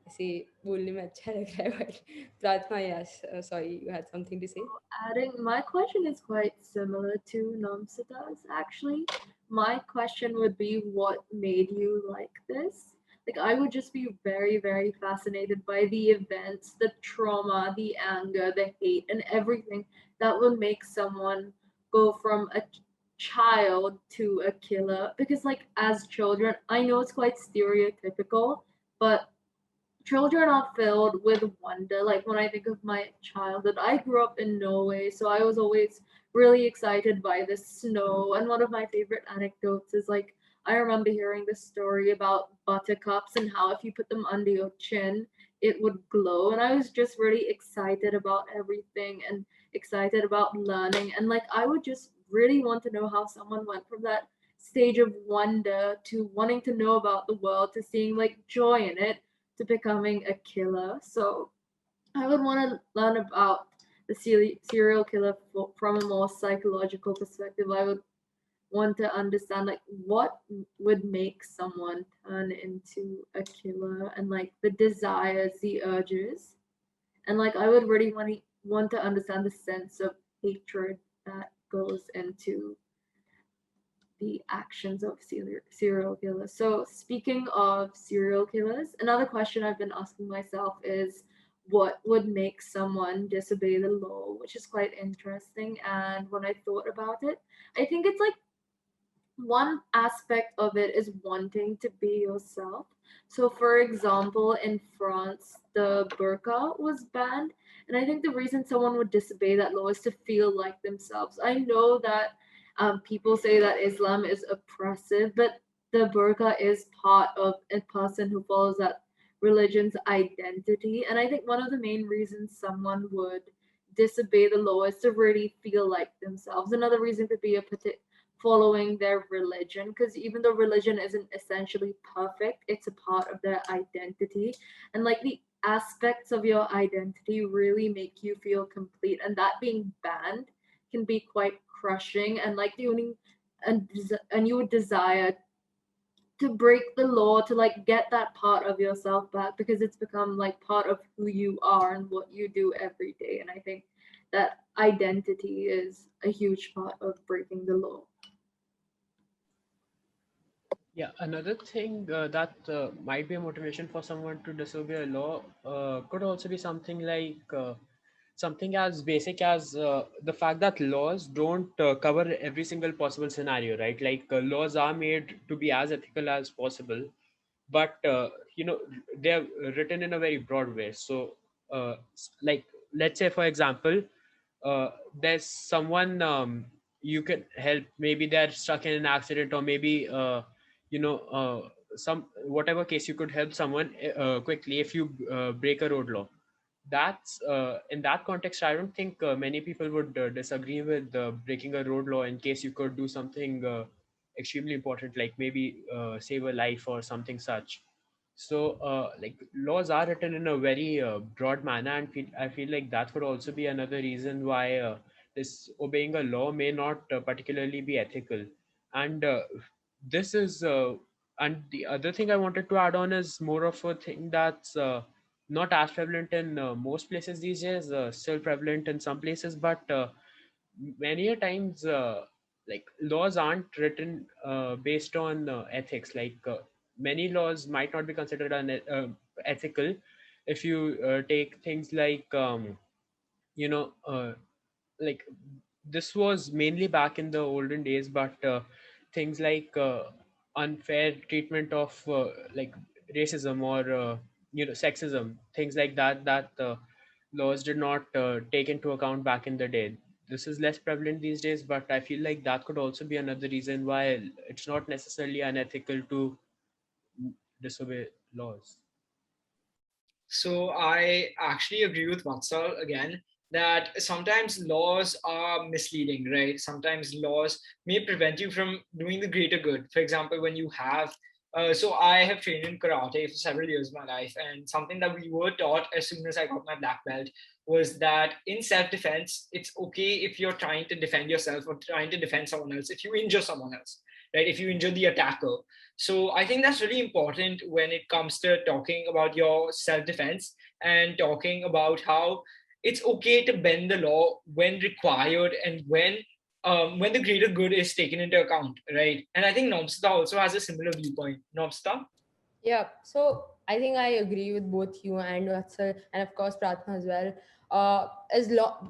H: ऐसे बोलने में अच्छा लग रहा है, but प्रार्थना, yes, sorry, you had something to say.
F: Adding, my question is quite similar to Namsita's actually. My question would be, what made you like this? Like, I would just be very, very fascinated by the events, the trauma, the anger, the hate, and everything that would make someone go from a child to a killer. Because, like, as children, I know it's quite stereotypical, but children are filled with wonder. Like when I think of my childhood, I grew up in Norway, so I was always really excited by the snow. And one of my favorite anecdotes is like I remember hearing this story about buttercups and how if you put them under your chin, it would glow. And I was just really excited about everything and excited about learning. And like I would just really want to know how someone went from that stage of wonder to wanting to know about the world to seeing like joy in it to becoming a killer. So I would want to learn about the serial killer from a more psychological perspective. I would want to understand like what would make someone turn into a killer and like the desires, the urges. And like I would really want to understand the sense of hatred that goes into the actions of serial killers. So, speaking of serial killers, another question I've been asking myself is what would make someone disobey the law, which is quite interesting. And when I thought about it, I think it's like one aspect of it is wanting to be yourself. So, for example, in France, the burqa was banned. And I think the reason someone would disobey that law is to feel like themselves. I know that people say that Islam is oppressive, but the burqa is part of a person who follows that religion's identity. And I think one of the main reasons someone would disobey the law is to really feel like themselves. Another reason could be following their religion, because even though religion isn't essentially perfect, it's a part of their identity. And like the aspects of your identity really make you feel complete, and that being banned can be quite crushing. And like the only and you would desire to break the law to like get that part of yourself back, because it's become like part of who you are and what you do every day. And I think that identity is a huge part of breaking the law.
E: Yeah, another thing that might be a motivation for someone to disobey a law could also be something like something as basic as the fact that laws don't cover every single possible scenario, right? Like laws are made to be as ethical as possible, but they're written in a very broad way. So, like, let's say, for example, there's someone you can help. Maybe they're stuck in an accident, or maybe some whatever case, you could help someone quickly if you break a road law. That's in that context, I don't think many people would disagree with breaking a road law in case you could do something extremely important, like maybe save a life or something such. So like, laws are written in a very broad manner, and I feel like that could also be another reason why this obeying a law may not particularly be ethical. And this is and the other thing I wanted to add on is more of a thing that's not as prevalent in most places these days, still prevalent in some places, but many a times like, laws aren't written based on ethics. Like many laws might not be considered ethical if you take things like you know like this was mainly back in the olden days, but things like unfair treatment of like racism or sexism, things like that laws did not take into account back in the day. This is less prevalent these days, but I feel like that could also be another reason why it's not necessarily unethical to disobey laws.
A: So I actually agree with Vatsal again that sometimes laws are misleading, right? Sometimes laws may prevent you from doing the greater good. For example, when you have, so I have trained in karate for several years of my life, and something that we were taught as soon as I got my black belt was that in self-defense, it's okay if you're trying to defend yourself or trying to defend someone else if you injure someone else, right? If you injure the attacker. So I think that's really important when it comes to talking about your self-defense and talking about how it's okay to bend the law when required and when the greater good is taken into account, right? And I think Nomsta also has a similar viewpoint. Nomsta?
H: Yeah, so I think I agree with both you and Vatsal, and of course Pratna as well.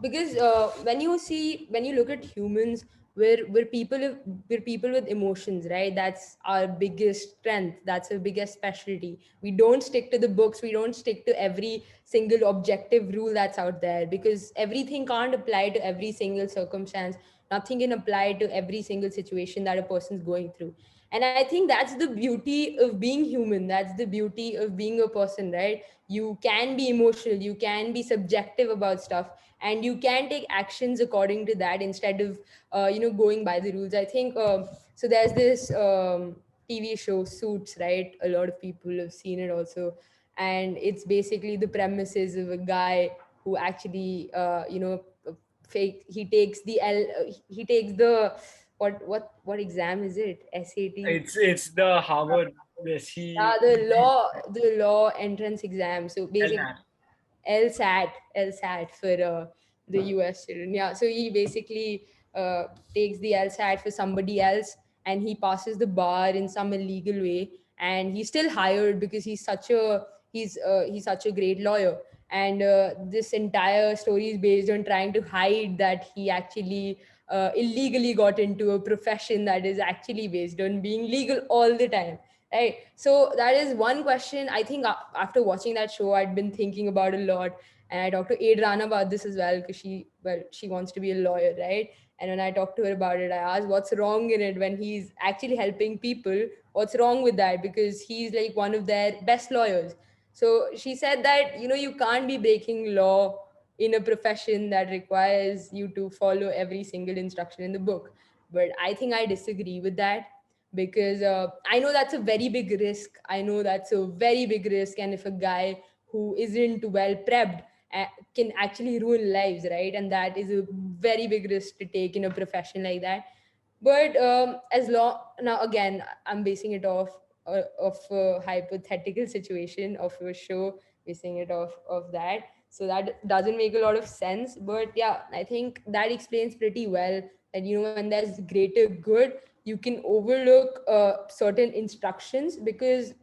H: Because when you look at humans, we're people with emotions, right? That's our biggest strength. That's our biggest specialty. We don't stick to the books. We don't stick to every single objective rule that's out there because everything can't apply to every single circumstance. Nothing can apply to every single situation that a person's going through. And I think that's the beauty of being human. That's the beauty of being a person, right? You can be emotional, you can be subjective about stuff, and you can take actions according to that instead of going by the rules. I think so there's this TV show Suits, right? A lot of people have seen it also, and it's basically the premises of a guy who actually fake he takes the L he takes the what exam is it? SAT?
A: It's the Harvard, this
H: Yeah,
A: he
H: the law entrance exam. So basically,
A: LNAT.
H: LSAT for the US children. Yeah, so he basically takes the LSAT for somebody else, and he passes the bar in some illegal way, and he's still hired because he's such a great lawyer. And this entire story is based on trying to hide that he actually illegally got into a profession that is actually based on being legal all the time, right? So that is one question. I think after watching that show, I'd been thinking about a lot, and I talked to Adriana about this as well because she wants to be a lawyer, right? And when I talked to her about it, I asked what's wrong in it when he's actually helping people. What's wrong with that? Because he's like one of their best lawyers. So she said that you can't be breaking law in a profession that requires you to follow every single instruction in the book. But I think I disagree with that because I know that's a very big risk. I know that's a very big risk. And if a guy who isn't well prepped can actually ruin lives, right? And that is a very big risk to take in a profession like that. But as long now again, I'm basing it off a hypothetical situation of a show, basing it off of that. So that doesn't make a lot of sense. But yeah, I think that explains pretty well that when there's greater good, you can overlook certain instructions because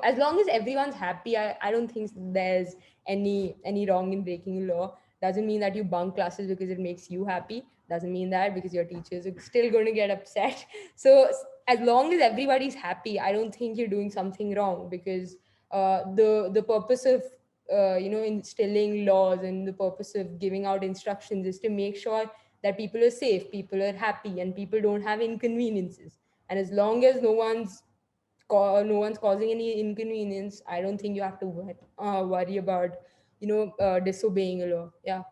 H: as long as everyone's happy, I don't think there's any wrong in breaking law. Doesn't mean that you bunk classes because it makes you happy. Doesn't mean that because your teachers are still going to get upset. So as long as everybody's happy, I don't think you're doing something wrong because the purpose of instilling laws and the purpose of giving out instructions is to make sure that people are safe, people are happy, and people don't have inconveniences. And as long as no one's causing any inconvenience, I don't think you have to worry about disobeying a law. Yeah.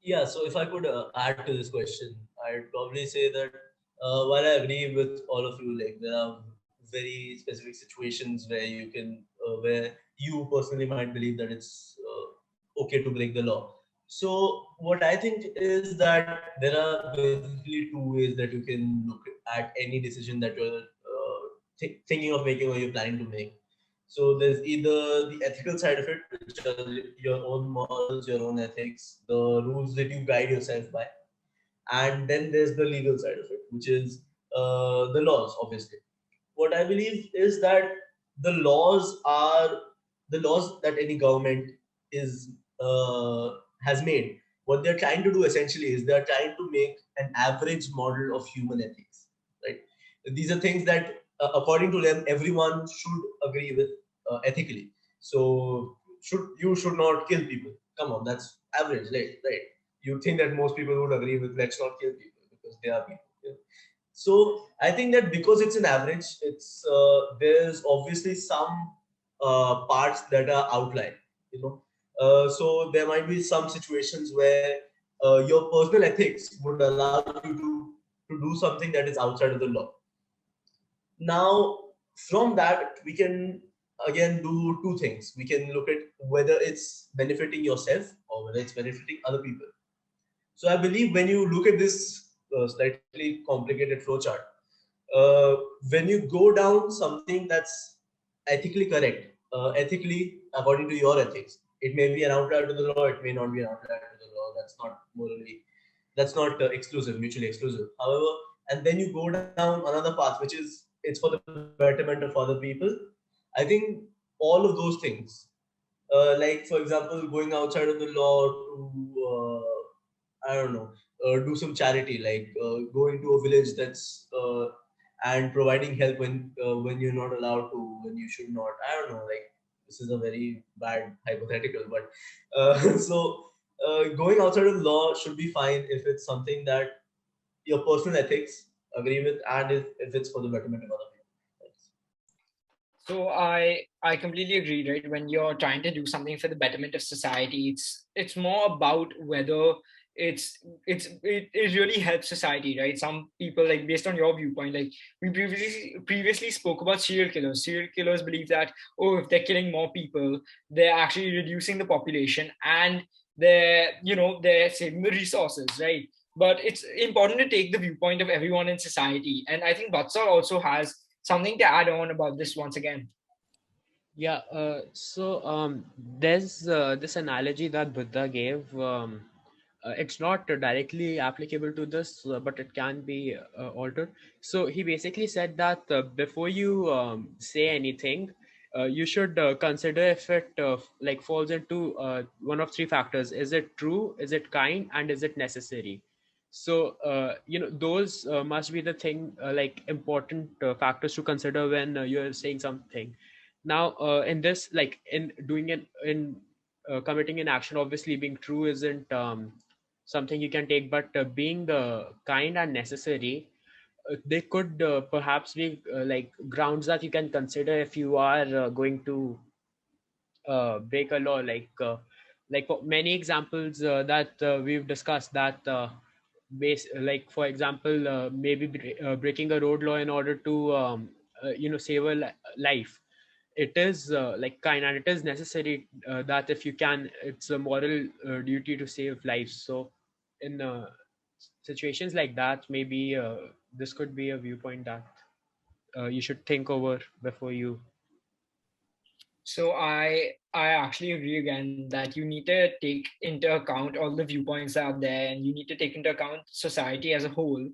D: Yeah, so if I could add to this question, I'd probably say that while I agree with all of you, like there are very specific situations where where you personally might believe that it's okay to break the law. So what I think is that there are basically two ways that you can look at any decision that you're thinking of making or you're planning to make. So there's either the ethical side of it, which are your own morals, your own ethics, the rules that you guide yourself by, and then there's the legal side of it, which is the laws, obviously. What I believe is that the laws are the laws that any government is has made. What they're trying to do essentially is they're trying to make an average model of human ethics, right? These are things that, according to them, everyone should agree with ethically. So, should not kill people. Come on, that's average, right? You think that most people would agree with let's not kill people because they are people. Yeah. So I think that because it's an average, it's there's obviously some parts that are outlined, you know. So there might be some situations where your personal ethics would allow you to do something that is outside of the law. Now, from that, we can again do two things. We can look at whether it's benefiting yourself or whether it's benefiting other people. So I believe when you look at this slightly complicated flowchart, when you go down something that's ethically correct, ethically according to your ethics, it may be an outlier to the law, it may not be an outlier to the law. That's not morally, that's not exclusive, mutually exclusive. However, and then you go down another path, which is it's for the betterment of other people. I think all of those things, like for example, going outside of the law to I don't know, do some charity, like going to a village that's and providing help when you're not allowed to, when you should not. I don't know, like this is a very bad hypothetical, but going outside of the law should be fine if it's something that your personal ethics agree with, and if it's for the betterment of other people. Thanks.
A: So I completely agree, right? When you're trying to do something for the betterment of society, it's more about whether it really helps society, right? Some people, like based on your viewpoint, like we previously spoke about serial killers. Serial killers believe that, oh, if they're killing more people, they're actually reducing the population and they're saving the resources, right? But it's important to take the viewpoint of everyone in society. And I think Vatsal also has something to add on about this once again.
E: Yeah, there's this analogy that Buddha gave. It's not directly applicable to this, but it can be altered. So he basically said that before you say anything, you should consider if it like falls into one of three factors: is it true, is it kind, and is it necessary? So those must be the thing, like important factors to consider when you're saying something. Now in this, like in doing it in committing an action, obviously being true isn't something you can take, but being kind and necessary, they could perhaps be like grounds that you can consider if you are going to break a law, like many examples that we've discussed, that like for example, maybe breaking a road law in order to save a life. It is like kind, and it is necessary that if you can, it's a moral duty to save lives. So in situations like that, maybe this could be a viewpoint that you should think over before you.
A: So I actually agree again that you need to take into account all the viewpoints out there, and you need to take into account society as a whole.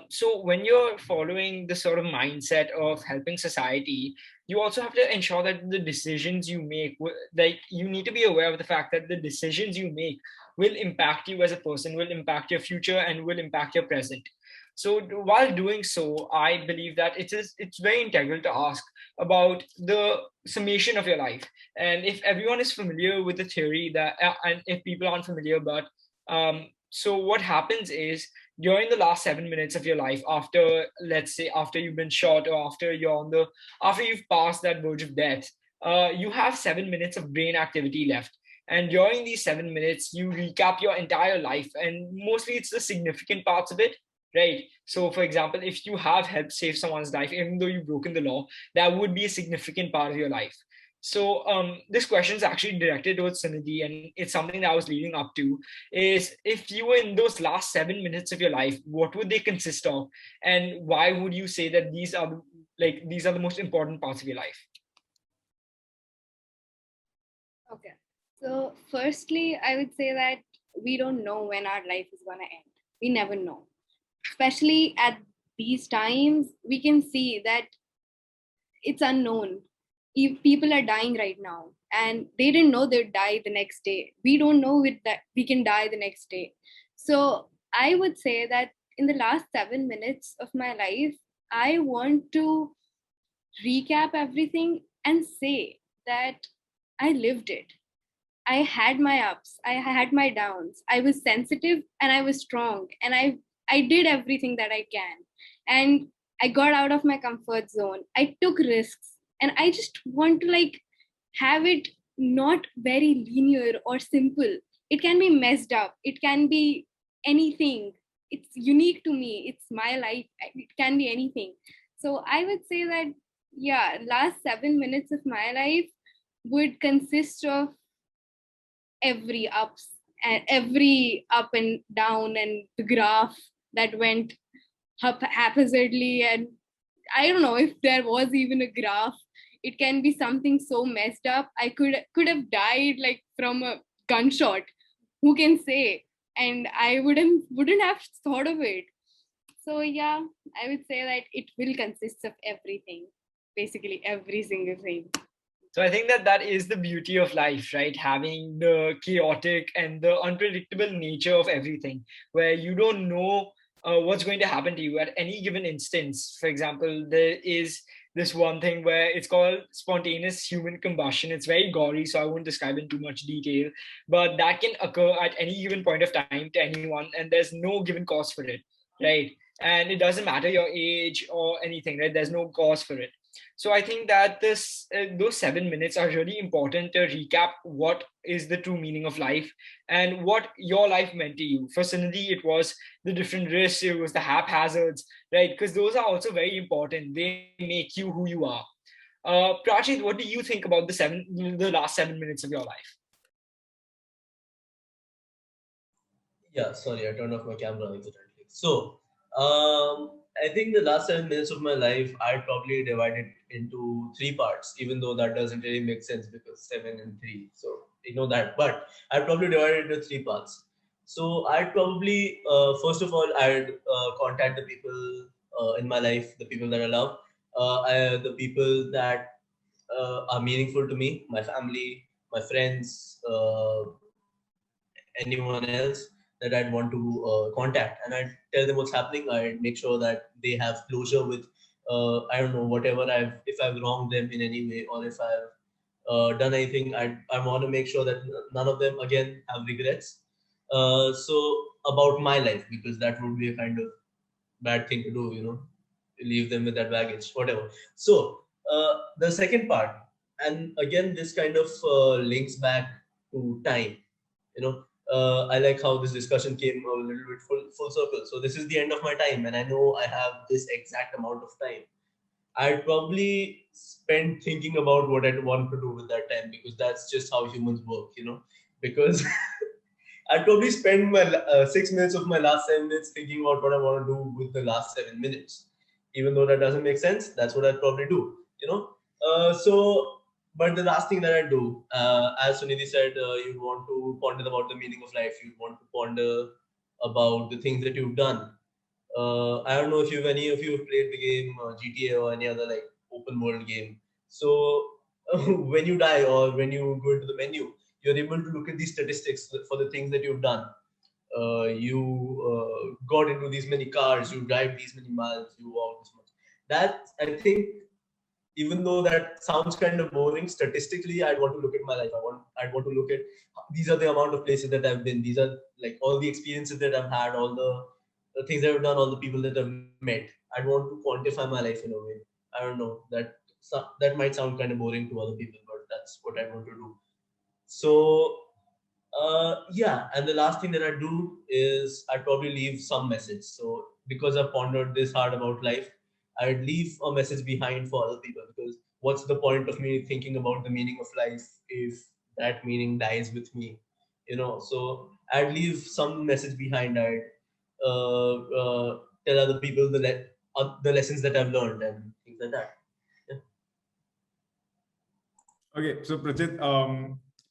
A: So when you're following the sort of mindset of helping society, you also have to ensure that the decisions you make, like you need to be aware of the fact that the decisions you make will impact you as a person, will impact your future, and will impact your present. So while doing so, I believe that it's very integral to ask about the summation of your life. And if everyone is familiar with the theory that, and if people aren't familiar, but so what happens is during the last 7 minutes of your life, after, let's say, after you've been shot, or after you've passed that verge of death, you have 7 minutes of brain activity left. And during these 7 minutes, you recap your entire life, and mostly it's the significant parts of it, right? So, for example, if you have helped save someone's life, even though you've broken the law, that would be a significant part of your life. So, this question is actually directed towards Sunidhi, and it's something that I was leading up to. Is if you were in those last 7 minutes of your life, what would they consist of, and why would you say that these are the most important parts of your life?
G: Okay. So, firstly, I would say that we don't know when our life is going to end. We never know, especially at these times we can see that it's unknown. If people are dying right now and they didn't know they'd die the next day, we don't know that we can die the next day. So I would say that in the last 7 minutes of my life, I want to recap everything and say that I lived it. I had my ups, I had my downs. I was sensitive and I was strong, and I did everything that I can. And I got out of my comfort zone. I took risks, and I just want to like have it not very linear or simple. It can be messed up. It can be anything. It's unique to me. It's my life. It can be anything. So I would say that yeah, last 7 minutes of my life would consist of every up and down and the graph that went haphazardly. And I don't know if there was even a graph. It can be something so messed up. I could have died like from a gunshot, who can say? And I wouldn't have thought of it. So yeah, I would say that it will consist of everything, basically every single thing.
A: So I think that is the beauty of life, right? Having the chaotic and the unpredictable nature of everything, where you don't know what's going to happen to you at any given instance. For example, there is this one thing where it's called spontaneous human combustion. It's very gory, so I won't describe in too much detail, but that can occur at any given point of time to anyone, and there's no given cause for it, right? And it doesn't matter your age or anything, right? There's no cause for it. So I think that those 7 minutes are really important to recap what is the true meaning of life and what your life meant to you. For Sunidhi, it was the different risks, it was the haphazards, right? Because those are also very important. They make you who you are. Prachit, what do you think about the last 7 minutes of your life?
D: Yeah, sorry, I turned off my camera accidentally. So, I think the last 7 minutes of my life, I'd probably divide it into three parts, even though that doesn't really make sense because 7 and 3. So, ignore that. But I'd probably divide it into three parts. So, I'd probably, first of all, I'd contact the people in my life, the people that I love, the people that are meaningful to me, my family, my friends, anyone else that I'd want to contact, and I'd tell them what's happening. I'd make sure that they have closure with, I don't know, whatever if I've wronged them in any way, or if I've done anything, I want to make sure that none of them again have regrets. So about my life, because that would be a kind of bad thing to do, leave them with that baggage, whatever. So the second part, and again, this kind of links back to time. I like how this discussion came a little bit full circle. So this is the end of my time, and I know I have this exact amount of time. I'd probably spend thinking about what I'd want to do with that time, because that's just how humans work, because I'd probably spend my 6 minutes of my last 7 minutes thinking about what I want to do with the last 7 minutes. Even though that doesn't make sense, that's what I'd probably do. But the last thing that I do, as Sunidhi said, you want to ponder about the meaning of life. You want to ponder about the things that you've done. I don't know if any of you have played the game GTA or any other like open world game. So when you die or when you go into the menu, you're able to look at these statistics for the things that you've done. You got into these many cars, you drive these many miles, you walk this much. That, I think, even though that sounds kind of boring, statistically, I'd want to look at my life. I'd want to look at these are the amount of places that I've been. These are like all the experiences that I've had, all the things that I've done, all the people that I've met. I'd want to quantify my life in a way. I don't know, that might sound kind of boring to other people, but that's what I want to do. So yeah, and the last thing that I do is I'd probably leave some message. So because I've pondered this hard about life, I'd leave a message behind for other people, because what's the point of me thinking about the meaning of life if that meaning dies with me? So I'd leave some message behind. I'd tell other people the lessons that I've learned and things like that. Yeah.
B: Okay, so Prajit,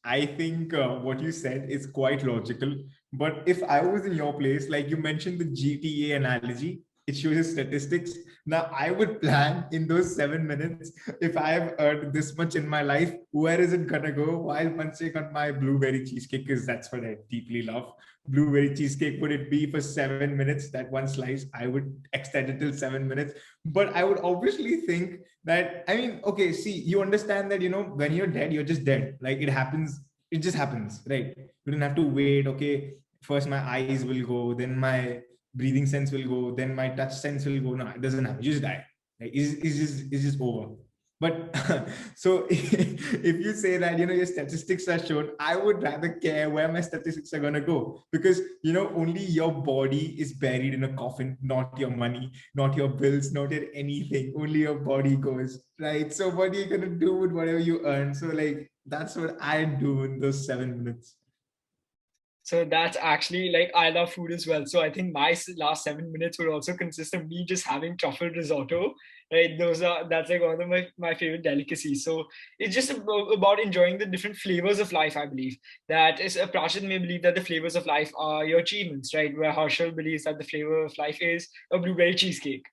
B: I think what you said is quite logical. But if I was in your place, like you mentioned the GTA analogy, it shows statistics. Now I would plan in those 7 minutes, if I have earned this much in my life, where is it gonna go while munching on my blueberry cheesecake? Because that's what I deeply love. Blueberry cheesecake, would it be for 7 minutes, that one slice? I would extend it till 7 minutes. But I would obviously think that, I mean, okay, see, you understand that, when you're dead, you're just dead. Like it happens, it just happens, right? You don't have to wait. Okay, first my eyes will go, then my breathing sense will go, then my touch sense will go. No, it doesn't happen. You just die. Like it's just over. But so if you say that your statistics are shown, I would rather care where my statistics are gonna go, because only your body is buried in a coffin, not your money, not your bills, not your anything. Only your body goes, right? So what are you gonna do with whatever you earn? So like that's what I do in those 7 minutes.
A: So that's actually like, I love food as well. So I think my last 7 minutes would also consist of me just having truffle risotto. Right, that's like one of my favorite delicacies. So it's just about enjoying the different flavors of life. I believe that is Prashit may believe that the flavors of life are your achievements, right? Where Harshal believes that the flavor of life is a blueberry cheesecake.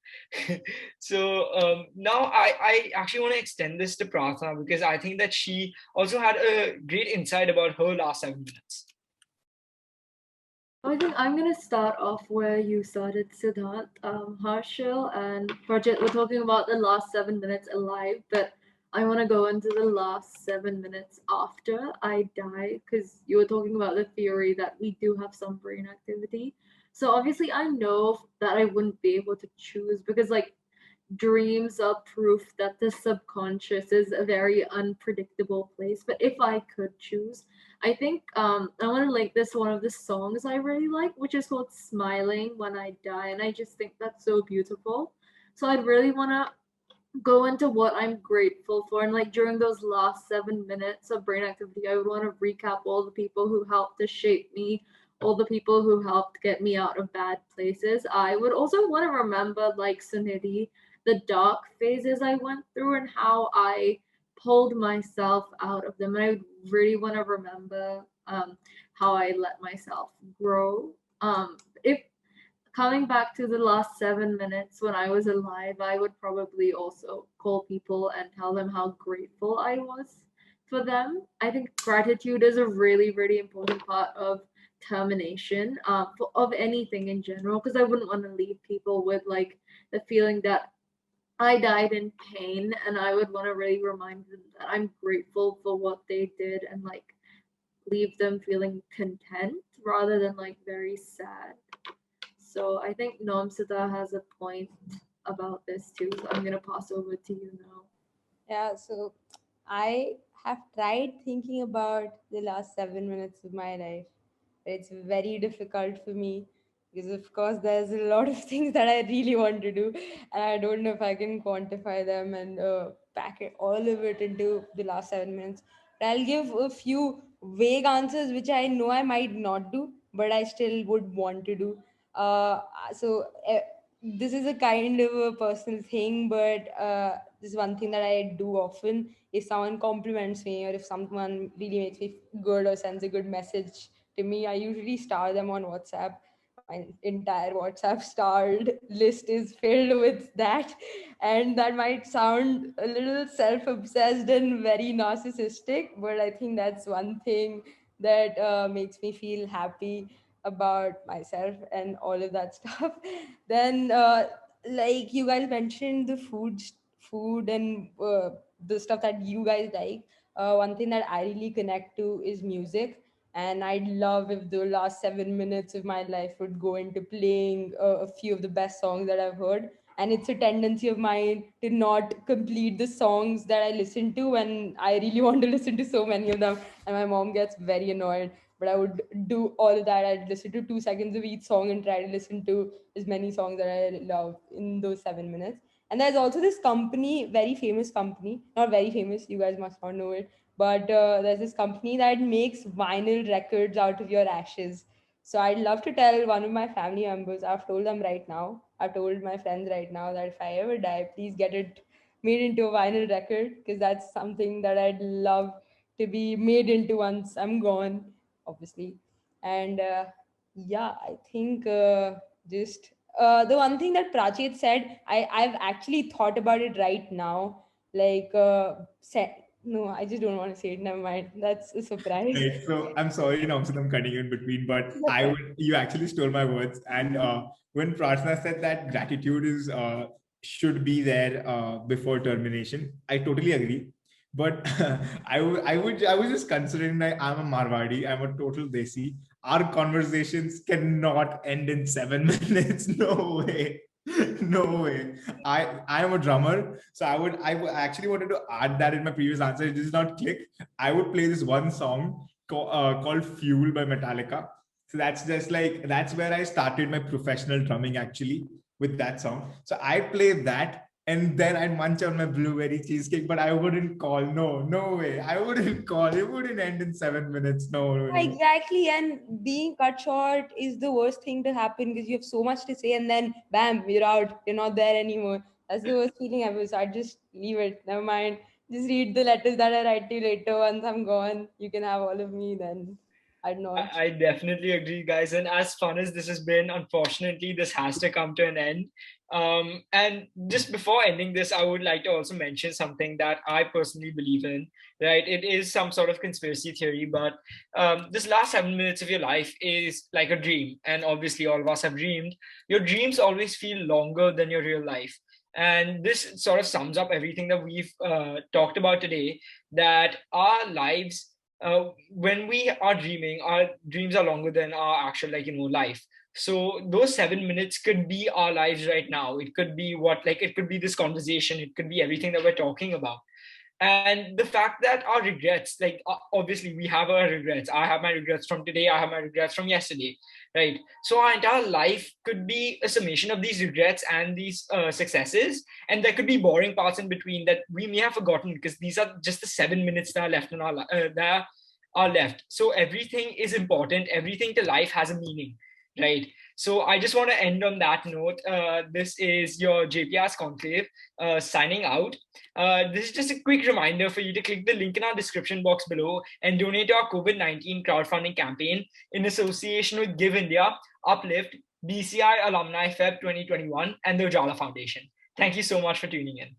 A: So now I actually want to extend this to Pratha, because I think that she also had a great insight about her last 7 minutes.
F: I think I'm gonna start off where you started, Siddharth. Harshal and Project were talking about the last 7 minutes alive, but I want to go into the last 7 minutes after I die, because you were talking about the theory that we do have some brain activity. So obviously, I know that I wouldn't be able to choose, because like dreams are proof that the subconscious is a very unpredictable place. But if I could choose, I think I want to link this to one of the songs I really like, which is called Smiling When I Die. And I just think that's so beautiful. So I'd really want to go into what I'm grateful for. And like during those last 7 minutes of brain activity, I would want to recap all the people who helped to shape me, all the people who helped get me out of bad places. I would also want to remember, like Sunidhi, the dark phases I went through and how I pulled myself out of them. And I would really want to remember how I let myself grow. If coming back to the last 7 minutes when I was alive, I would probably also call people and tell them how grateful I was for them. I think gratitude is a really, really important part of termination, of anything in general, because I wouldn't want to leave people with like the feeling that I died in pain, and I would want to really remind them that I'm grateful for what they did and like leave them feeling content rather than like very sad. So I think Nomsita has a point about this too. So I'm gonna pass over to you now.
H: Yeah, so I have tried thinking about the last 7 minutes of my life. It's very difficult for me because, of course, there's a lot of things that I really want to do, and I don't know if I can quantify them and pack it, all of it into the last 7 minutes. But I'll give a few vague answers which I know I might not do, but I still would want to do. So this is a kind of a personal thing, but this is one thing that I do often. If someone compliments me or if someone really makes me good or sends a good message to me, I usually star them on WhatsApp. My entire WhatsApp starred list is filled with that. And that might sound a little self obsessed and very narcissistic, but I think that's one thing that makes me feel happy about myself and all of that stuff. Then, like you guys mentioned, the food and the stuff that you guys like. One thing that I really connect to is music, and I'd love if the last 7 minutes of my life would go into playing a few of the best songs that I've heard. And it's a tendency of mine to not complete the songs that I listen to, and I really want to listen to so many of them, and my mom gets very annoyed. But I would do all of that. I'd listen to 2 seconds of each song and try to listen to as many songs that I love in those 7 minutes. And there's also this company, very famous company, not very famous, you guys must not know it, but there's this company that makes vinyl records out of your ashes. So I'd love to tell one of my family members, I've told them right now, I've told my friends right now that if I ever die, please get it made into a vinyl record, because that's something that I'd love to be made into once I'm gone, obviously. And yeah, I think just the one thing that Prachit said, I've actually thought about it right now. Like, no, I just don't want to say it. Never mind. That's a surprise.
B: Right. So I'm sorry, Namsan, I'm cutting in between, but you actually stole my words. And when Prarthana said that gratitude is should be there before termination, I totally agree. But I was just considering that I'm a Marwadi, I'm a total Desi. Our conversations cannot end in 7 minutes. No way. No way. I am a drummer, so I would actually wanted to add that in my previous answer. It does not click. I would play this one song called Fuel by Metallica. So that's just like, that's where I started my professional drumming actually, with that song. So I play that and then I'd munch on my blueberry cheesecake, but I wouldn't call. No way. I wouldn't call. It wouldn't end in 7 minutes. No way.
H: Exactly. And being cut short is the worst thing to happen because you have so much to say and then bam, you're out. You're not there anymore. That's the worst feeling ever. So I just leave it. Never mind. Just read the letters that I write to you later. Once I'm gone, you can have all of me. Then I'd not.
A: I definitely agree, guys. And as fun as this has been, unfortunately, this has to come to an end. And just before ending this, I would like to also mention something that I personally believe in, right? It is some sort of conspiracy theory, but this last 7 minutes of your life is like a dream. And obviously, all of us have dreamed. Your dreams always feel longer than your real life. And this sort of sums up everything that we've talked about today, that our lives, when we are dreaming, our dreams are longer than our actual, life. So those 7 minutes could be our lives right now. It could be it could be this conversation. It could be everything that we're talking about. And the fact that our regrets, obviously we have our regrets. I have my regrets from today. I have my regrets from yesterday, right? So our entire life could be a summation of these regrets and these successes. And there could be boring parts in between that we may have forgotten, because these are just the 7 minutes that are left in that are left. So everything is important. Everything to life has a meaning, right? So I just want to end on that note. This is your JPIS Conclave signing out. This is just a quick reminder for you to click the link in our description box below and donate to our COVID-19 crowdfunding campaign in association with Give India, Uplift, BCI Alumni Feb 2021, and the Ujala Foundation. Thank you so much for tuning in.